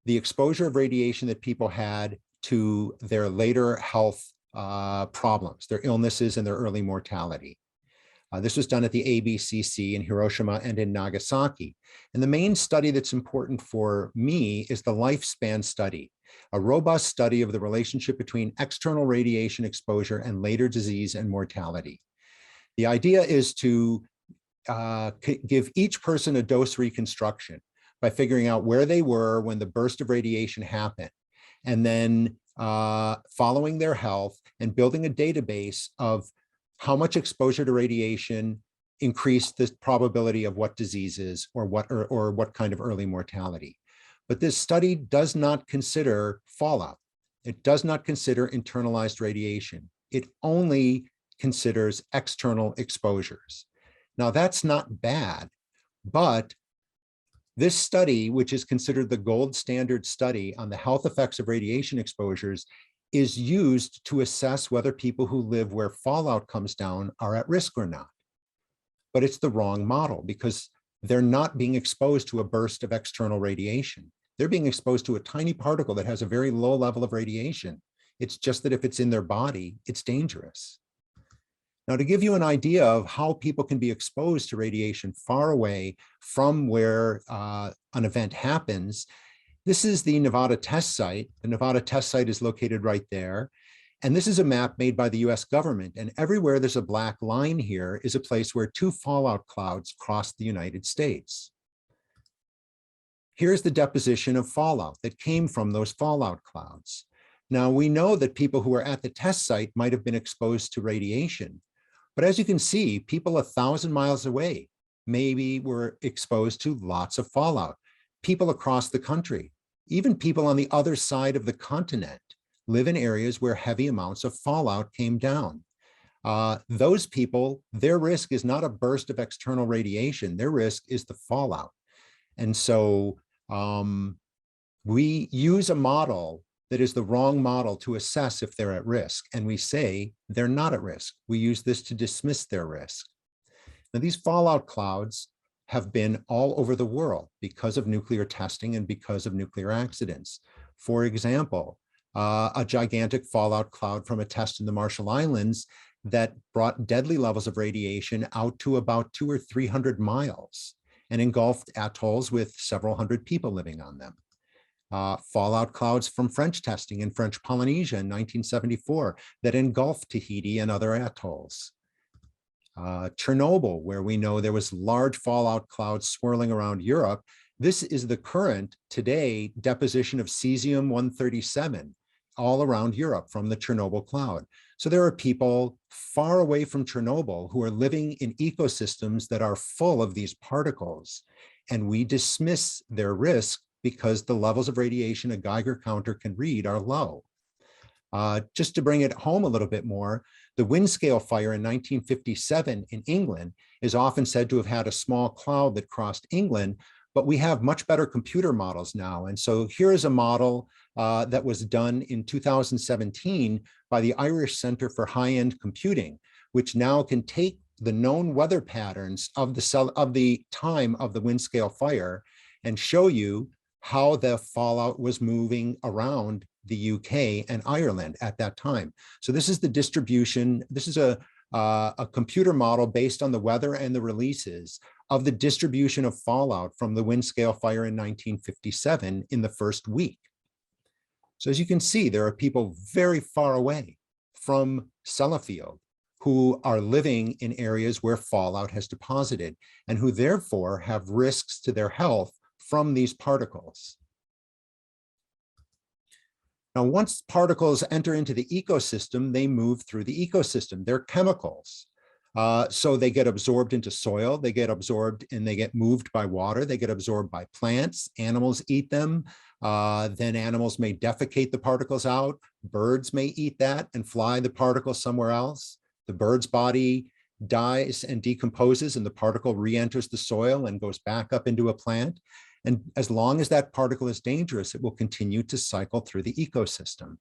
exposure of radiation that people had to their later health problems, their illnesses and their early mortality. This was done at the ABCC in Hiroshima and in Nagasaki. And the main study that's important for me is the lifespan study, a robust study of the relationship between external radiation exposure and later disease and mortality. The idea is to give each person a dose reconstruction by figuring out where they were when the burst of radiation happened, and then following their health and building a database of how much exposure to radiation increased the probability of what diseases or what kind of early mortality. But this study does not consider fallout. It does not consider internalized radiation. It only considers external exposures. Now, that's not bad, but this study, which is considered the gold standard study on the health effects of radiation exposures, is used to assess whether people who live where fallout comes down are at risk or not. But it's the wrong model because they're not being exposed to a burst of external radiation. They're being exposed to a tiny particle that has a very low level of radiation. It's just that if it's in their body, it's dangerous. Now, to give you an idea of how people can be exposed to radiation far away from where an event happens, this is the Nevada test site. The Nevada test site is located right there. And this is a map made by the US government. And everywhere there's a black line here is a place where two fallout clouds cross the United States. Here's the deposition of fallout that came from those fallout clouds. Now, we know that people who were at the test site might have been exposed to radiation. But as you can see, people 1,000 miles away maybe were exposed to lots of fallout. People across the country, even people on the other side of the continent, live in areas where heavy amounts of fallout came down. Those people, their risk is not a burst of external radiation. Their risk is the fallout. And so we use a model that is the wrong model to assess if they're at risk. And we say they're not at risk. We use this to dismiss their risk. Now, these fallout clouds have been all over the world because of nuclear testing and because of nuclear accidents. For example, a gigantic fallout cloud from a test in the Marshall Islands that brought deadly levels of radiation out to about 200 or 300 miles and engulfed atolls with several hundred people living on them. fallout clouds from French testing in French Polynesia in 1974 that engulfed Tahiti and other atolls. Chernobyl, where we know there was large fallout clouds swirling around Europe. This is the current today deposition of cesium-137 all around Europe from the Chernobyl cloud. So there are people far away from Chernobyl who are living in ecosystems that are full of these particles, and we dismiss their risk because the levels of radiation a Geiger counter can read are low. Just to bring it home a little bit more, the Windscale fire in 1957 in England is often said to have had a small cloud that crossed England, but we have much better computer models now. And so here is a model that was done in 2017 by the Irish Center for High-End Computing, which now can take the known weather patterns of the time of the Windscale fire and show you how the fallout was moving around the UK and Ireland at that time. So this is the distribution. This is a computer model based on the weather and the releases of the distribution of fallout from the Windscale fire in 1957 in the first week. So as you can see, there are people very far away from Sellafield who are living in areas where fallout has deposited and who therefore have risks to their health from these particles. Now, once particles enter into the ecosystem, they move through the ecosystem. They're chemicals. So they get absorbed into soil, they get absorbed and they get moved by water, they get absorbed by plants, animals eat them, then animals may defecate the particles out, birds may eat that and fly the particle somewhere else. The bird's body dies and decomposes and the particle re-enters the soil and goes back up into a plant. And as long as that particle is dangerous, it will continue to cycle through the ecosystem.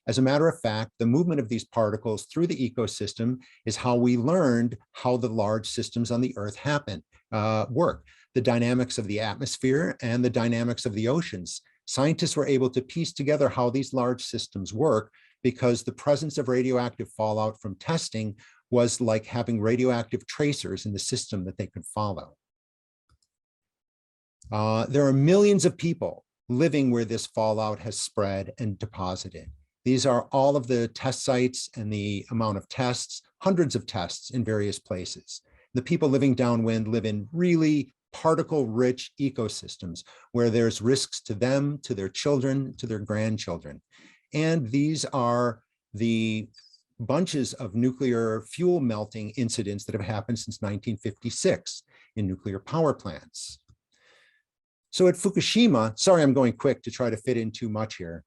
As a matter of fact, the movement of these particles through the ecosystem is how we learned how the large systems on the Earth work. The dynamics of the atmosphere and the dynamics of the oceans. Scientists were able to piece together how these large systems work because the presence of radioactive fallout from testing was like having radioactive tracers in the system that they could follow. There are millions of people living where this fallout has spread and deposited. These are all of the test sites and the amount of tests, hundreds of tests in various places. The people living downwind live in really particle-rich ecosystems where there's risks to them, to their children, to their grandchildren. And these are the bunches of nuclear fuel melting incidents that have happened since 1956 in nuclear power plants. So at Fukushima, sorry, I'm going quick to try to fit in too much here.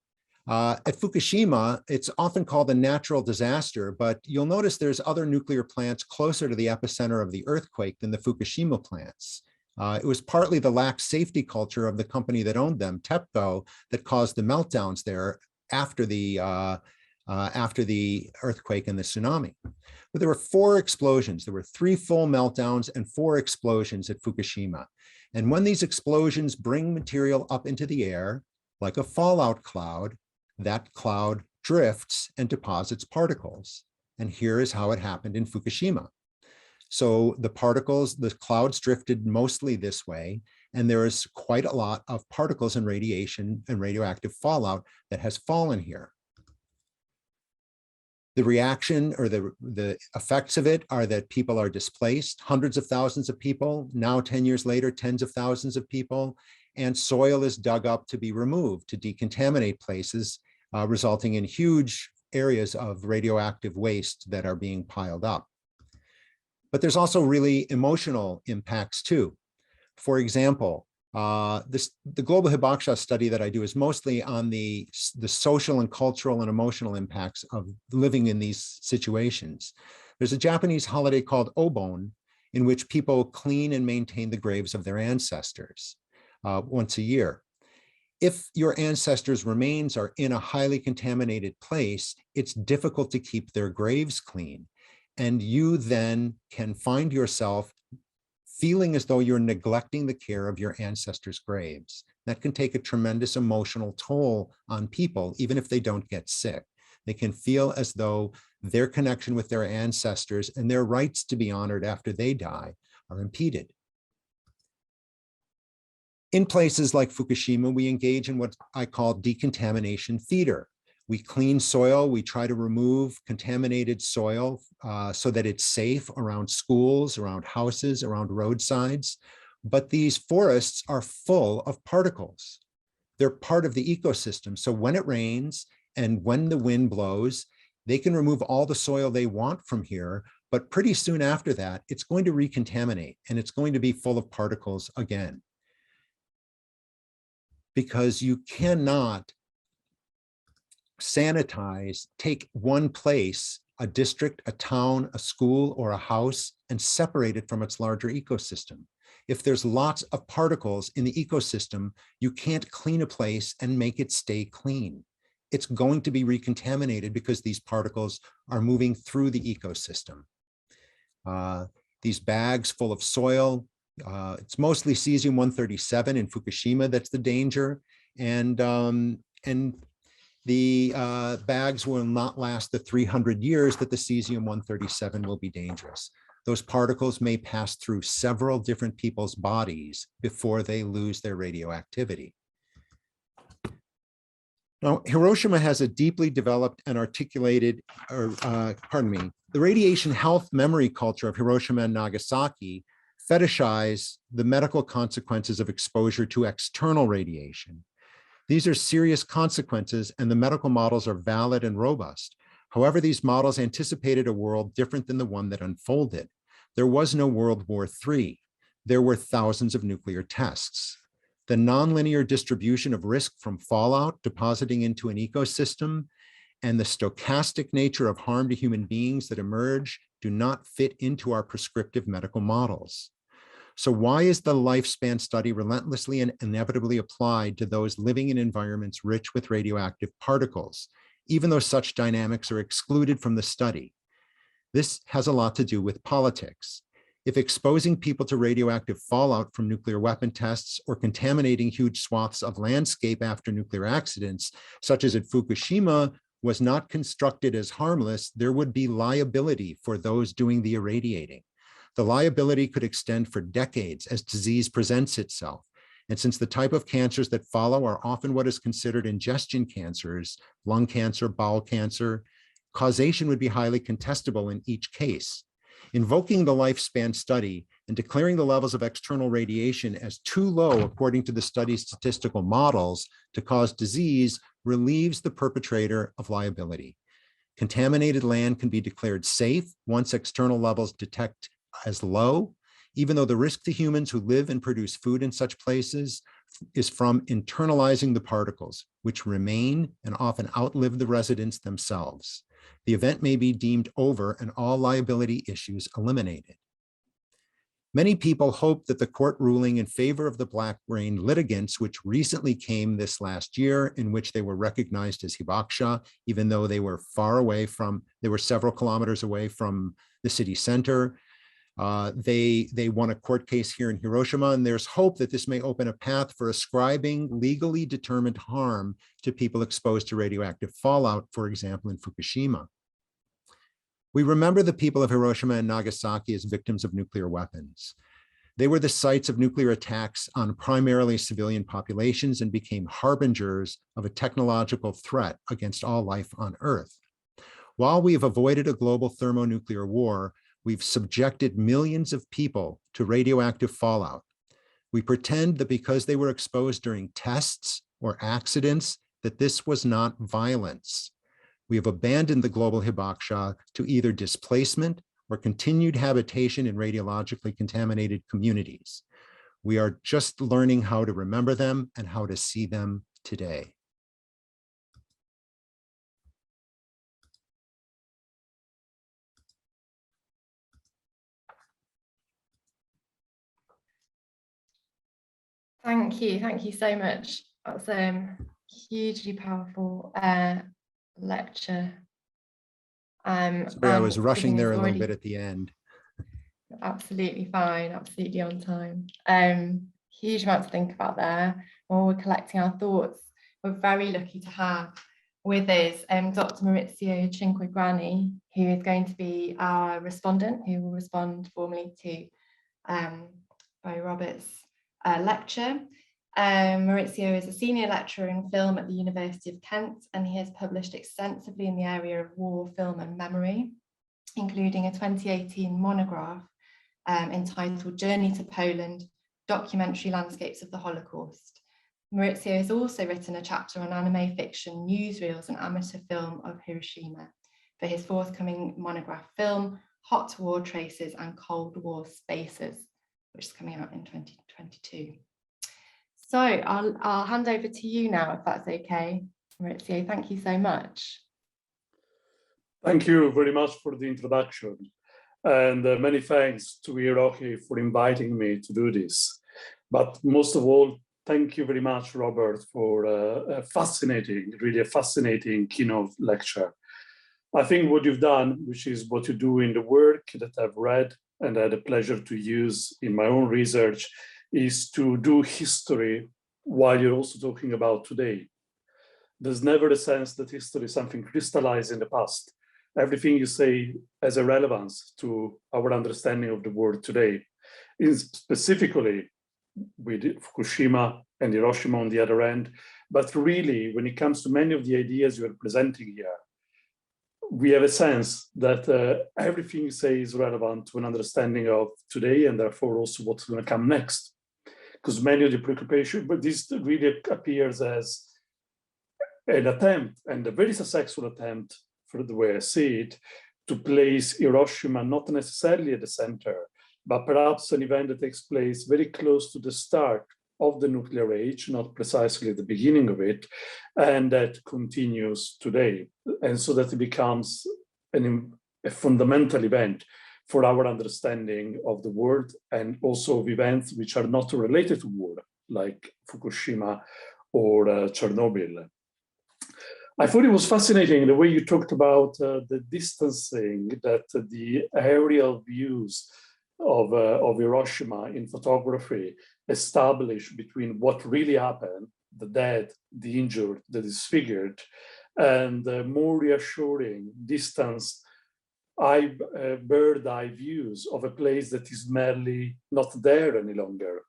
At Fukushima, it's often called a natural disaster, but you'll notice there's other nuclear plants closer to the epicenter of the earthquake than the Fukushima plants. It was partly the lax safety culture of the company that owned them, TEPCO, that caused the meltdowns there after the earthquake and the tsunami. But there were 4 explosions. There were 3 full meltdowns and 4 explosions at Fukushima. And when these explosions bring material up into the air, like a fallout cloud, that cloud drifts and deposits particles. And here is how it happened in Fukushima. So the particles, the clouds drifted mostly this way, and there is quite a lot of particles and radiation and radioactive fallout that has fallen here. The reaction or the effects of it are that people are displaced, hundreds of thousands of people, now 10 years later, tens of thousands of people, and soil is dug up to be removed, to decontaminate places, resulting in huge areas of radioactive waste that are being piled up. But there's also really emotional impacts too. For example, the global Hibakusha study that I do is mostly on the social and cultural and emotional impacts of living in these situations. There's a Japanese holiday called Obon, in which people clean and maintain the graves of their ancestors once a year. If your ancestors' remains are in a highly contaminated place, it's difficult to keep their graves clean. And you then can find yourself feeling as though you're neglecting the care of your ancestors' graves. That can take a tremendous emotional toll on people, even if they don't get sick. They can feel as though their connection with their ancestors and their rights to be honored after they die are impeded. In places like Fukushima, we engage in what I call decontamination theater. We clean soil, we try to remove contaminated soil so that it's safe around schools, around houses, around roadsides. But these forests are full of particles. They're part of the ecosystem. So when it rains and when the wind blows, they can remove all the soil they want from here, but pretty soon after that, it's going to recontaminate and it's going to be full of particles again. Because you cannot sanitize, take one place, a district, a town, a school, or a house, and separate it from its larger ecosystem. If there's lots of particles in the ecosystem, you can't clean a place and make it stay clean. It's going to be recontaminated because these particles are moving through the ecosystem. These bags full of soil, it's mostly cesium-137 in Fukushima that's the danger, and the bags will not last the 300 years that the cesium-137 will be dangerous. Those particles may pass through several different people's bodies before they lose their radioactivity. Now, Hiroshima has a deeply developed and articulated, the radiation health memory culture of Hiroshima and Nagasaki fetishize the medical consequences of exposure to external radiation. These are serious consequences, and the medical models are valid and robust. However, these models anticipated a world different than the one that unfolded. There was no World War III. There were thousands of nuclear tests. The nonlinear distribution of risk from fallout depositing into an ecosystem and the stochastic nature of harm to human beings that emerge do not fit into our prescriptive medical models. So why is the lifespan study relentlessly and inevitably applied to those living in environments rich with radioactive particles, even though such dynamics are excluded from the study? This has a lot to do with politics. If exposing people to radioactive fallout from nuclear weapon tests or contaminating huge swaths of landscape after nuclear accidents, such as at Fukushima, was not constructed as harmless, there would be liability for those doing the irradiating. The liability could extend for decades as disease presents itself. And since the type of cancers that follow are often what is considered ingestion cancers, lung cancer, bowel cancer, causation would be highly contestable in each case. Invoking the lifespan study and declaring the levels of external radiation as too low according to the study's statistical models to cause disease relieves the perpetrator of liability. Contaminated land can be declared safe once external levels detect as low, even though the risk to humans who live and produce food in such places is from internalizing the particles, which remain and often outlive the residents themselves. The event may be deemed over and all liability issues eliminated. Many people hope that the court ruling in favor of the Black Rain litigants, which recently came this last year, in which they were recognized as Hibakusha, even though they were they were several kilometers away from the city center. They won a court case here in Hiroshima, and there's hope that this may open a path for ascribing legally determined harm to people exposed to radioactive fallout, for example, in Fukushima. We remember the people of Hiroshima and Nagasaki as victims of nuclear weapons. They were the sites of nuclear attacks on primarily civilian populations and became harbingers of a technological threat against all life on Earth. While we have avoided a global thermonuclear war, we've subjected millions of people to radioactive fallout. We pretend that because they were exposed during tests or accidents, that this was not violence. We have abandoned the global Hibakusha to either displacement or continued habitation in radiologically contaminated communities. We are just learning how to remember them and how to see them today. Thank you so much. That's a hugely powerful lecture. Sorry, I was rushing there a little bit at the end. Absolutely fine, absolutely on time. Huge amount to think about there. While we're collecting our thoughts, we're very lucky to have with us Dr. Maurizio Cinquegrani, who is going to be our respondent, who will respond formally to Barry Roberts' lecture. Maurizio is a senior lecturer in film at the University of Kent, and he has published extensively in the area of war, film and memory, including a 2018 monograph entitled Journey to Poland, Documentary Landscapes of the Holocaust. Maurizio has also written a chapter on anime fiction, newsreels and amateur film of Hiroshima for his forthcoming monograph film, Hot War Traces and Cold War Spaces, which is coming out in 2022. So I'll hand over to you now, if that's okay. Maurizio, thank you so much. Thank you very much for the introduction. And many thanks to Hiroki for inviting me to do this. But most of all, thank you very much, Robert, for a fascinating, really a fascinating keynote lecture. I think what you've done, which is what you do in the work that I've read and had the pleasure to use in my own research, is to do history while you're also talking about today. There's never a sense that history is something crystallized in the past. Everything you say has a relevance to our understanding of the world today. Specifically with Fukushima and Hiroshima on the other end, but really when it comes to many of the ideas you are presenting here, we have a sense that everything you say is relevant to an understanding of today and therefore also what's going to come next. Because many of the preoccupations, but this really appears as an attempt, and a very successful attempt, for the way I see it, to place Hiroshima not necessarily at the center, but perhaps an event that takes place very close to the start of the nuclear age, not precisely the beginning of it, and that continues today. And so that it becomes a fundamental event for our understanding of the world and also of events which are not related to war, like Fukushima or Chernobyl. I thought it was fascinating the way you talked about the distancing that the aerial views of Hiroshima in photography establish between what really happened, the dead, the injured, the disfigured, and more reassuring distance bird eye views of a place that is merely not there any longer.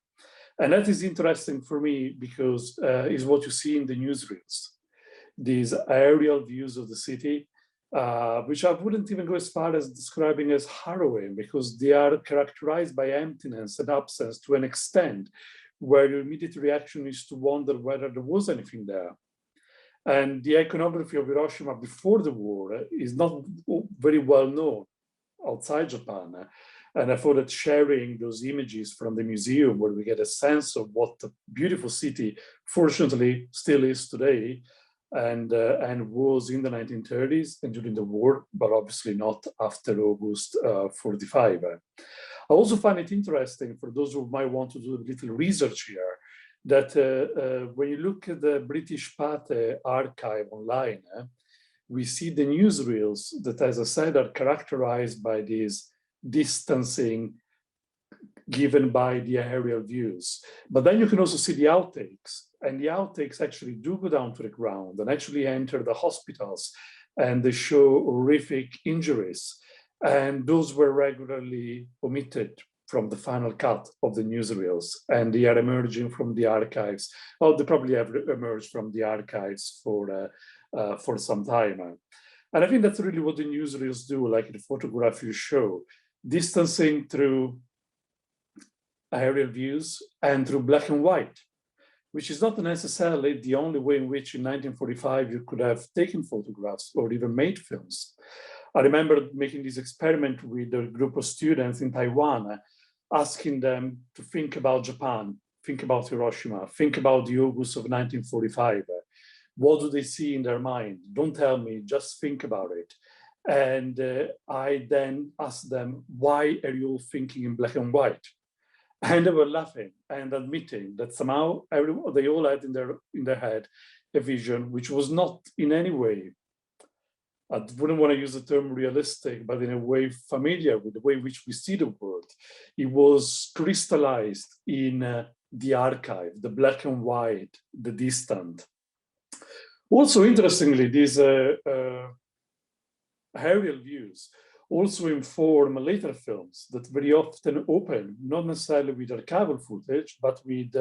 And that is interesting for me because it's what you see in the newsreels. These aerial views of the city, which I wouldn't even go as far as describing as harrowing, because they are characterized by emptiness and absence to an extent where your immediate reaction is to wonder whether there was anything there. And the iconography of Hiroshima before the war is not very well known outside Japan. And I thought that sharing those images from the museum, where we get a sense of what the beautiful city, fortunately, still is today, and was in the 1930s and during the war, but obviously not after August 45. I also find it interesting for those who might want to do a little research here, that when you look at the British Pate archive online, we see the newsreels that, as I said, are characterized by this distancing given by the aerial views. But then you can also see the outtakes, and the outtakes actually do go down to the ground and actually enter the hospitals, and they show horrific injuries. And those were regularly omitted from the final cut of the newsreels, and they are emerging from the archives. Oh, they probably have emerged from the archives for some time. And I think that's really what the newsreels do, like the photograph you show, distancing through aerial views and through black and white, which is not necessarily the only way in which in 1945 you could have taken photographs or even made films. I remember making this experiment with a group of students in Taiwan, asking them to think about Japan, think about Hiroshima, think about the August of 1945. What do they see in their mind? Don't tell me, just think about it. And I then asked them, why are you all thinking in black and white? And they were laughing and admitting that somehow they all had in their head a vision which was not in any way, I wouldn't want to use the term realistic, but in a way familiar with the way in which we see the world. It was crystallized in the archive, the black and white, the distant. Also, interestingly, these aerial views also inform later films that very often open, not necessarily with archival footage, but with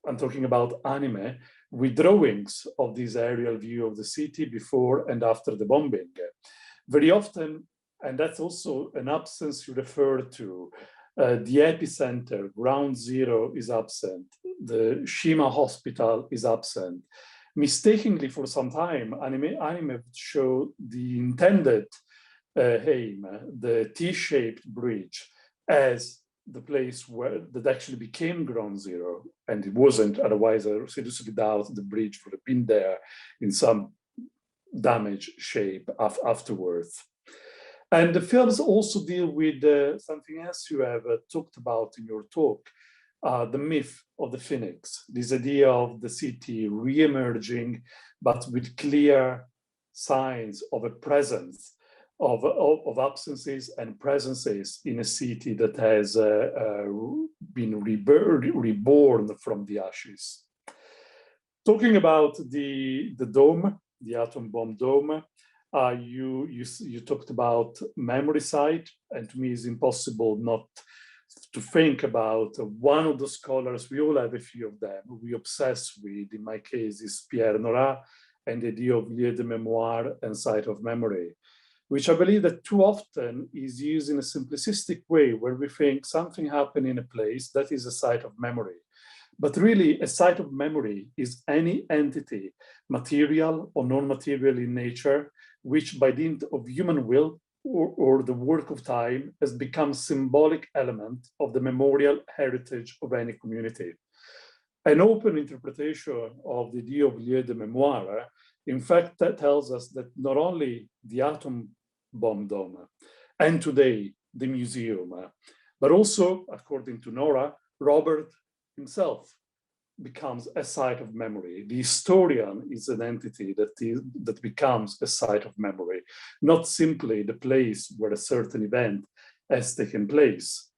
I'm talking about anime, with drawings of this aerial view of the city before and after the bombing. Very often, and that's also an absence you referred to, the epicenter, ground zero, is absent. The Shima hospital is absent. Mistakenly, for some time, anime showed the intended aim, the T-shaped bridge, as the place where that actually became ground zero, and it wasn't. Otherwise, I seriously doubt the bridge would have been there in some damaged shape afterwards. And the films also deal with something else you have talked about in your talk, the myth of the phoenix, this idea of the city re-emerging, but with clear signs of a presence, of absences and presences in a city that has been reborn from the ashes. Talking about the dome, the atom bomb dome, you talked about memory site, and to me it's impossible not to think about one of the scholars. We all have a few of them we obsess with. In my case, is Pierre Nora, and the idea of lieu de mémoire and site of memory, which I believe that too often is used in a simplistic way, where we think something happened in a place that is a site of memory. But really, a site of memory is any entity, material or non-material in nature, which by dint of human will or the work of time has become symbolic element of the memorial heritage of any community. An open interpretation of the idea of lieu de mémoire, in fact, that tells us that not only the atom bomb dome and today the museum, but also, according to Nora, Robert himself becomes a site of memory. The historian is an entity that becomes a site of memory, not simply the place where a certain event has taken place.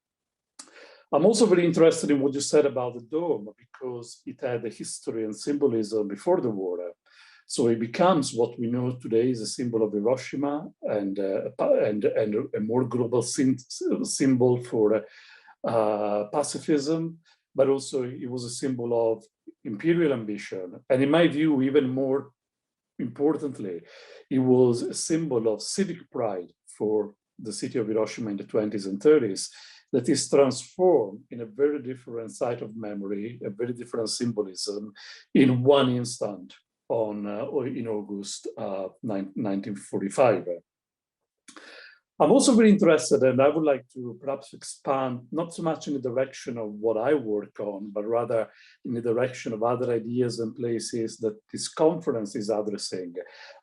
I'm also very interested in what you said about the dome, because it had a history and symbolism before the war. So it becomes what we know today is a symbol of Hiroshima and a more global symbol for pacifism, but also it was a symbol of imperial ambition. And in my view, even more importantly, it was a symbol of civic pride for the city of Hiroshima in the 20s and 30s, that is transformed in a very different site of memory, a very different symbolism in one instant in August 1945. I'm also very interested, and I would like to perhaps expand, not so much in the direction of what I work on, but rather in the direction of other ideas and places that this conference is addressing.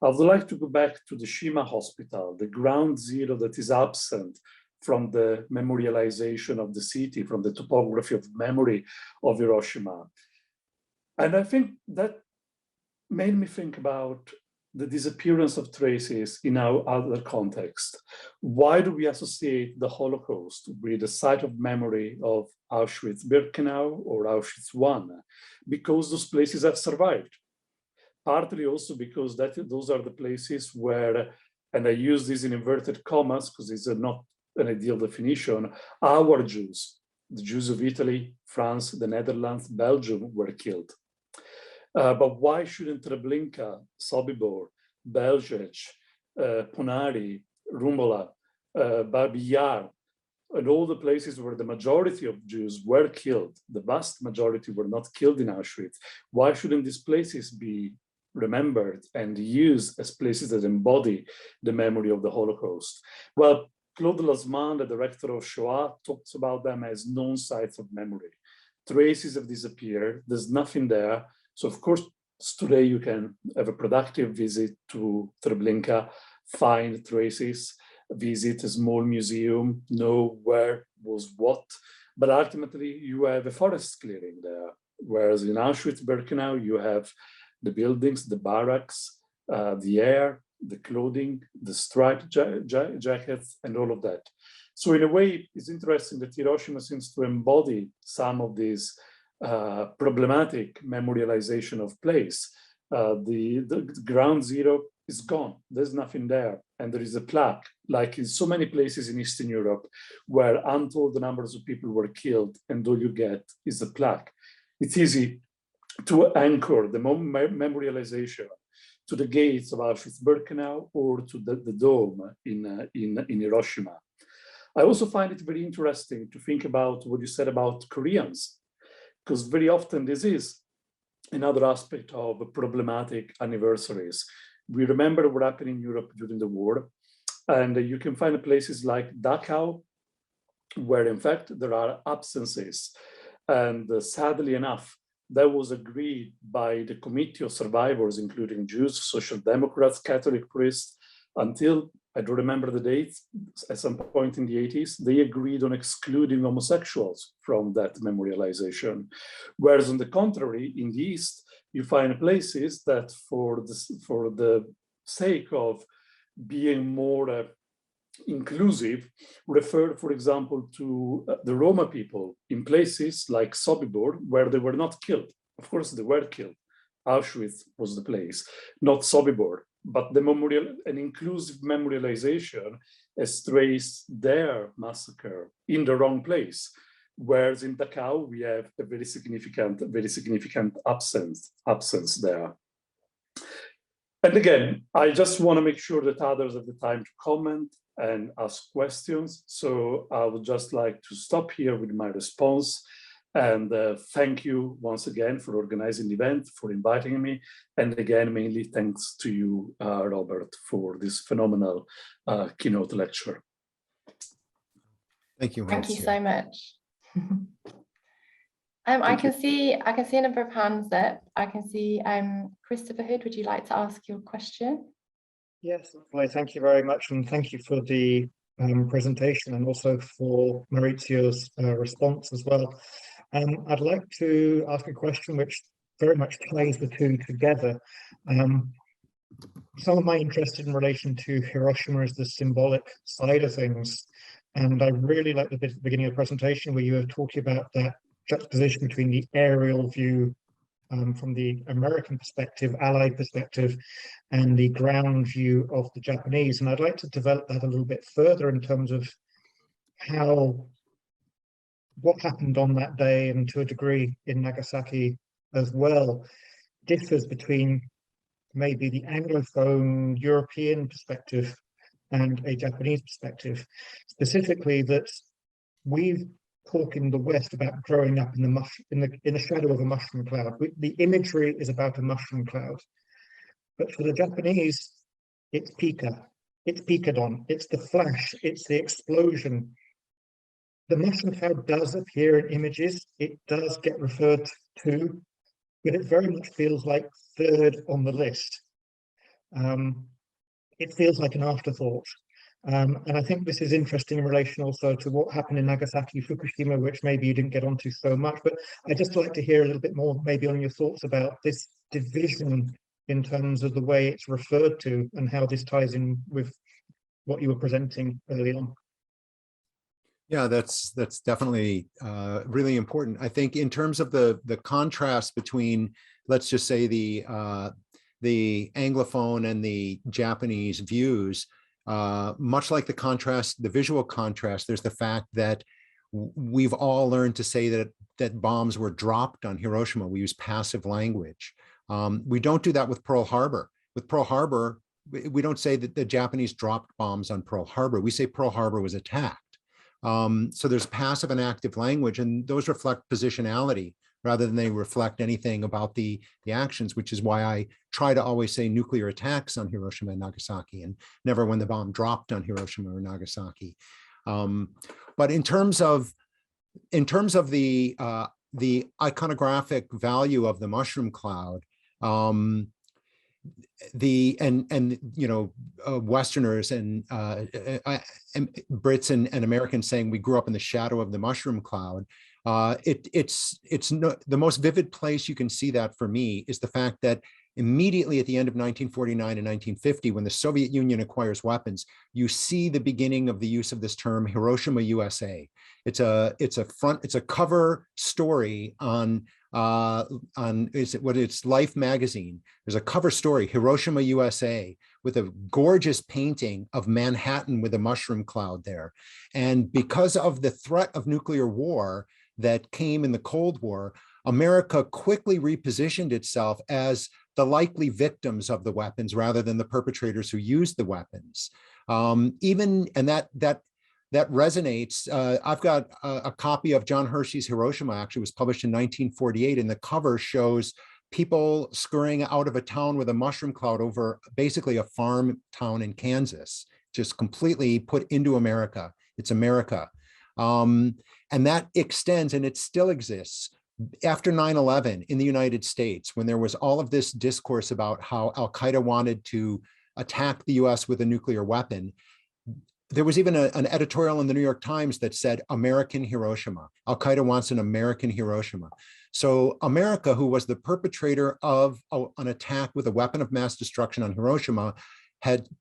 I would like to go back to the Shima Hospital, the ground zero that is absent from the memorialization of the city, from the topography of memory of Hiroshima. And I think that made me think about the disappearance of traces in our other context. Why do we associate the Holocaust with the site of memory of Auschwitz-Birkenau or Auschwitz I? Because those places have survived. Partly also because those are the places where, and I use this in inverted commas because it's not an ideal definition, our Jews, the Jews of Italy, France, the Netherlands, Belgium were killed. But why shouldn't Treblinka, Sobibor, Belzec, Ponari, Rumbola, Babi Yar, and all the places where the majority of Jews were killed, the vast majority were not killed in Auschwitz, why shouldn't these places be remembered and used as places that embody the memory of the Holocaust? Well, Claude Lasman, the director of Shoah, talks about them as known sites of memory. Traces have disappeared, there's nothing there. So of course, today you can have a productive visit to Treblinka, find traces, visit a small museum, know where was what, but ultimately you have a forest clearing there. Whereas in Auschwitz-Birkenau, you have the buildings, the barracks, the air, the clothing, the striped jackets, and all of that. So in a way, it's interesting that Hiroshima seems to embody some of these problematic memorialization of place. The ground zero is gone. There's nothing there. And there is a plaque, like in so many places in Eastern Europe, where untold numbers of people were killed, and all you get is a plaque. It's easy to anchor the memorialization to the gates of Auschwitz-Birkenau or to the dome in Hiroshima. I also find it very interesting to think about what you said about Koreans, because very often this is another aspect of problematic anniversaries. We remember what happened in Europe during the war, and you can find places like Dachau, where in fact there are absences. And sadly enough, that was agreed by the Committee of Survivors, including Jews, Social Democrats, Catholic priests, until, I don't remember the dates, at some point in the 80s, they agreed on excluding homosexuals from that memorialization. Whereas on the contrary, in the East, you find places that for the sake of being more inclusive, referred, for example, to the Roma people in places like Sobibor, where they were not killed. Of course, they were killed. Auschwitz was the place, not Sobibor. But the an inclusive memorialization has traced their massacre in the wrong place. Whereas in Dachau, we have a very significant absence there. And again, I just want to make sure that others have the time to comment and ask questions. So I would just like to stop here with my response. And thank you once again for organizing the event, for inviting me. And again, mainly thanks to you, Robert, for this phenomenal keynote lecture. Thank you. Thank you so much. I can see a number of hands up. I can see Christopher Hood. Would you like to ask your question? Yes, well, thank you very much, and thank you for the presentation, and also for Maurizio's response as well. I'd like to ask a question which very much ties the two together. Some of my interest in relation to Hiroshima is the symbolic side of things, and I really like the bit at the beginning of the presentation where you were talking about that juxtaposition between the aerial view from the American perspective, Allied perspective, and the ground view of the Japanese. And I'd like to develop that a little bit further in terms of what happened on that day, and to a degree in Nagasaki as well, differs between maybe the Anglophone European perspective and a Japanese perspective. Specifically, that we talk in the West about growing up in the shadow of a mushroom cloud. The imagery is about a mushroom cloud, but for the Japanese, it's pika, it's pikadon, it's the flash, it's the explosion. The mushroom cloud does appear in images, it does get referred to, but it very much feels like third on the list. It feels like an afterthought. And I think this is interesting in relation also to what happened in Nagasaki, Fukushima, which maybe you didn't get onto so much, but I'd just like to hear a little bit more maybe on your thoughts about this division in terms of the way it's referred to and how this ties in with what you were presenting early on. Yeah, that's definitely really important. I think in terms of the contrast between, let's just say, the Anglophone and the Japanese views, much like the visual contrast, there's the fact that we've all learned to say that bombs were dropped on Hiroshima. We use passive language. We don't do that with Pearl Harbor. With Pearl Harbor, we don't say that the Japanese dropped bombs on Pearl Harbor. We say Pearl Harbor was attacked. So there's passive and active language, and those reflect positionality rather than they reflect anything about the actions, which is why I try to always say nuclear attacks on Hiroshima and Nagasaki, and never when the bomb dropped on Hiroshima or Nagasaki. But in terms of the iconographic value of the mushroom cloud, Westerners and Brits and Americans saying we grew up in the shadow of the mushroom cloud. The most vivid place you can see that for me is the fact that immediately at the end of 1949 and 1950, when the Soviet Union acquires weapons, you see the beginning of the use of this term Hiroshima, USA. It's a cover story on it's Life magazine. There's a cover story, Hiroshima, USA, with a gorgeous painting of Manhattan with a mushroom cloud there. And because of the threat of nuclear war that came in the Cold War, America quickly repositioned itself as the likely victims of the weapons rather than the perpetrators who used the weapons. That resonates. I've got a copy of John Hershey's Hiroshima, actually was published in 1948, and the cover shows people scurrying out of a town with a mushroom cloud over basically a farm town in Kansas, just completely put into America. It's America. And that extends, and it still exists after 9/11 in the United States, when there was all of this discourse about how Al-Qaeda wanted to attack the US with a nuclear weapon. There was even an editorial in the New York Times that said, American Hiroshima. Al-Qaeda wants an American Hiroshima. So America, who was the perpetrator of an attack with a weapon of mass destruction on Hiroshima,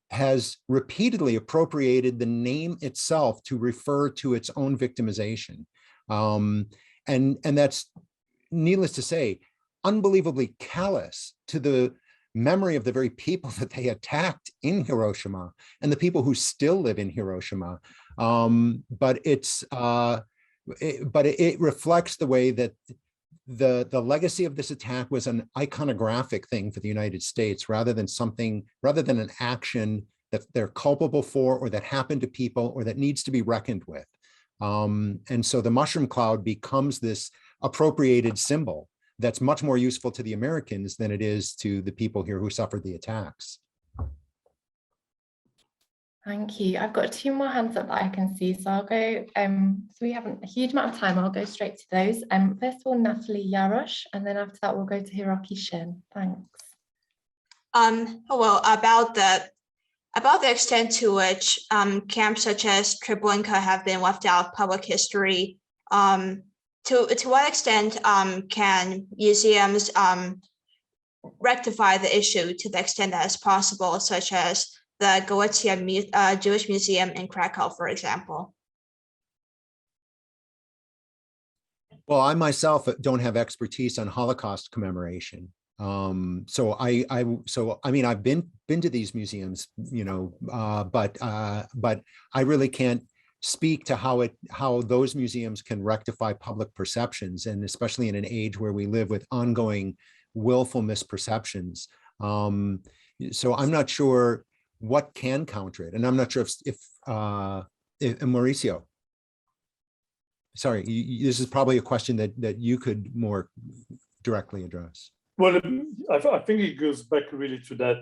has repeatedly appropriated the name itself to refer to its own victimization. And that's, needless to say, unbelievably callous to the memory of the very people that they attacked in Hiroshima and the people who still live in Hiroshima. But it reflects the way that the legacy of this attack was an iconographic thing for the United States rather than an action that they're culpable for or that happened to people or that needs to be reckoned with. And so the mushroom cloud becomes this appropriated symbol that's much more useful to the Americans than it is to the people here who suffered the attacks. Thank you. I've got 2 more hands up that I can see, so I'll go, so we haven't a huge amount of time, I'll go straight to those. First of all, Natalie Yarosh, and then after that, we'll go to Hiroki Shin. Thanks. Well, about the extent to which camps such as Treblinka have been left out of public history, to what extent can museums rectify the issue to the extent that is possible, such as the Galicia Jewish Museum in Krakow, for example? Well, I myself don't have expertise on Holocaust commemoration. So I mean, I've been to these museums, you know, but I really can't speak to how those museums can rectify public perceptions, and especially in an age where we live with ongoing willful misperceptions. So I'm not sure what can counter it, and I'm not sure if Mauricio. Sorry, this is probably a question that you could more directly address. Well, I think it goes back really to that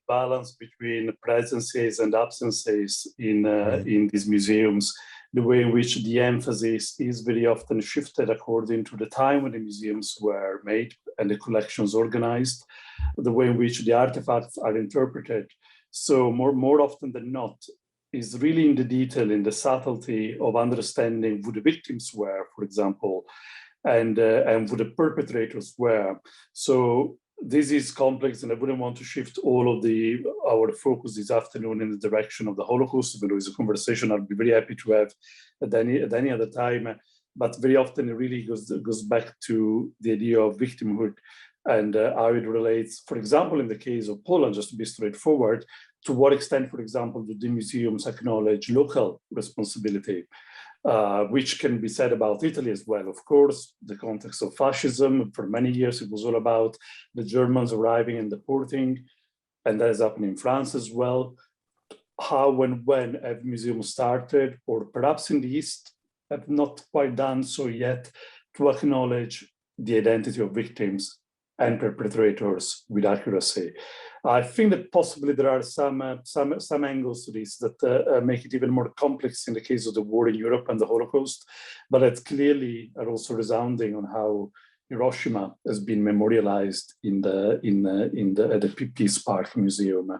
balance between presences and absences in these museums, the way in which the emphasis is very often shifted according to the time when the museums were made and the collections organized, the way in which the artifacts are interpreted. So more often than not, is really in the detail, in the subtlety of understanding who the victims were, for example, and who the perpetrators were. So this is complex, and I wouldn't want to shift all of our focus this afternoon in the direction of the Holocaust, but it's a conversation I'd be very happy to have at any other time. But very often it really goes back to the idea of victimhood and how it relates, for example, in the case of Poland, just to be straightforward, to what extent, for example, do the museums acknowledge local responsibility? Which can be said about Italy as well. Of course, the context of fascism, for many years, it was all about the Germans arriving and deporting, and that is happening in France as well. How and when have museums started, or perhaps in the East, have not quite done so yet, to acknowledge the identity of victims and perpetrators with accuracy. I think that possibly there are some angles to this that make it even more complex in the case of the war in Europe and the Holocaust, but that clearly are also resounding on how Hiroshima has been memorialized at the Peace Park Museum.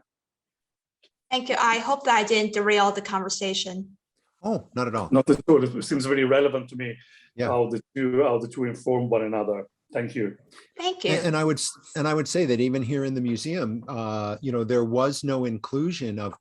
Thank you. I hope that I didn't derail the conversation. Oh, not at all. Not at all. It seems very relevant to me. Yeah. How the two inform one another. Thank you. Thank you. And I would say that even here in the museum, you know, there was no inclusion of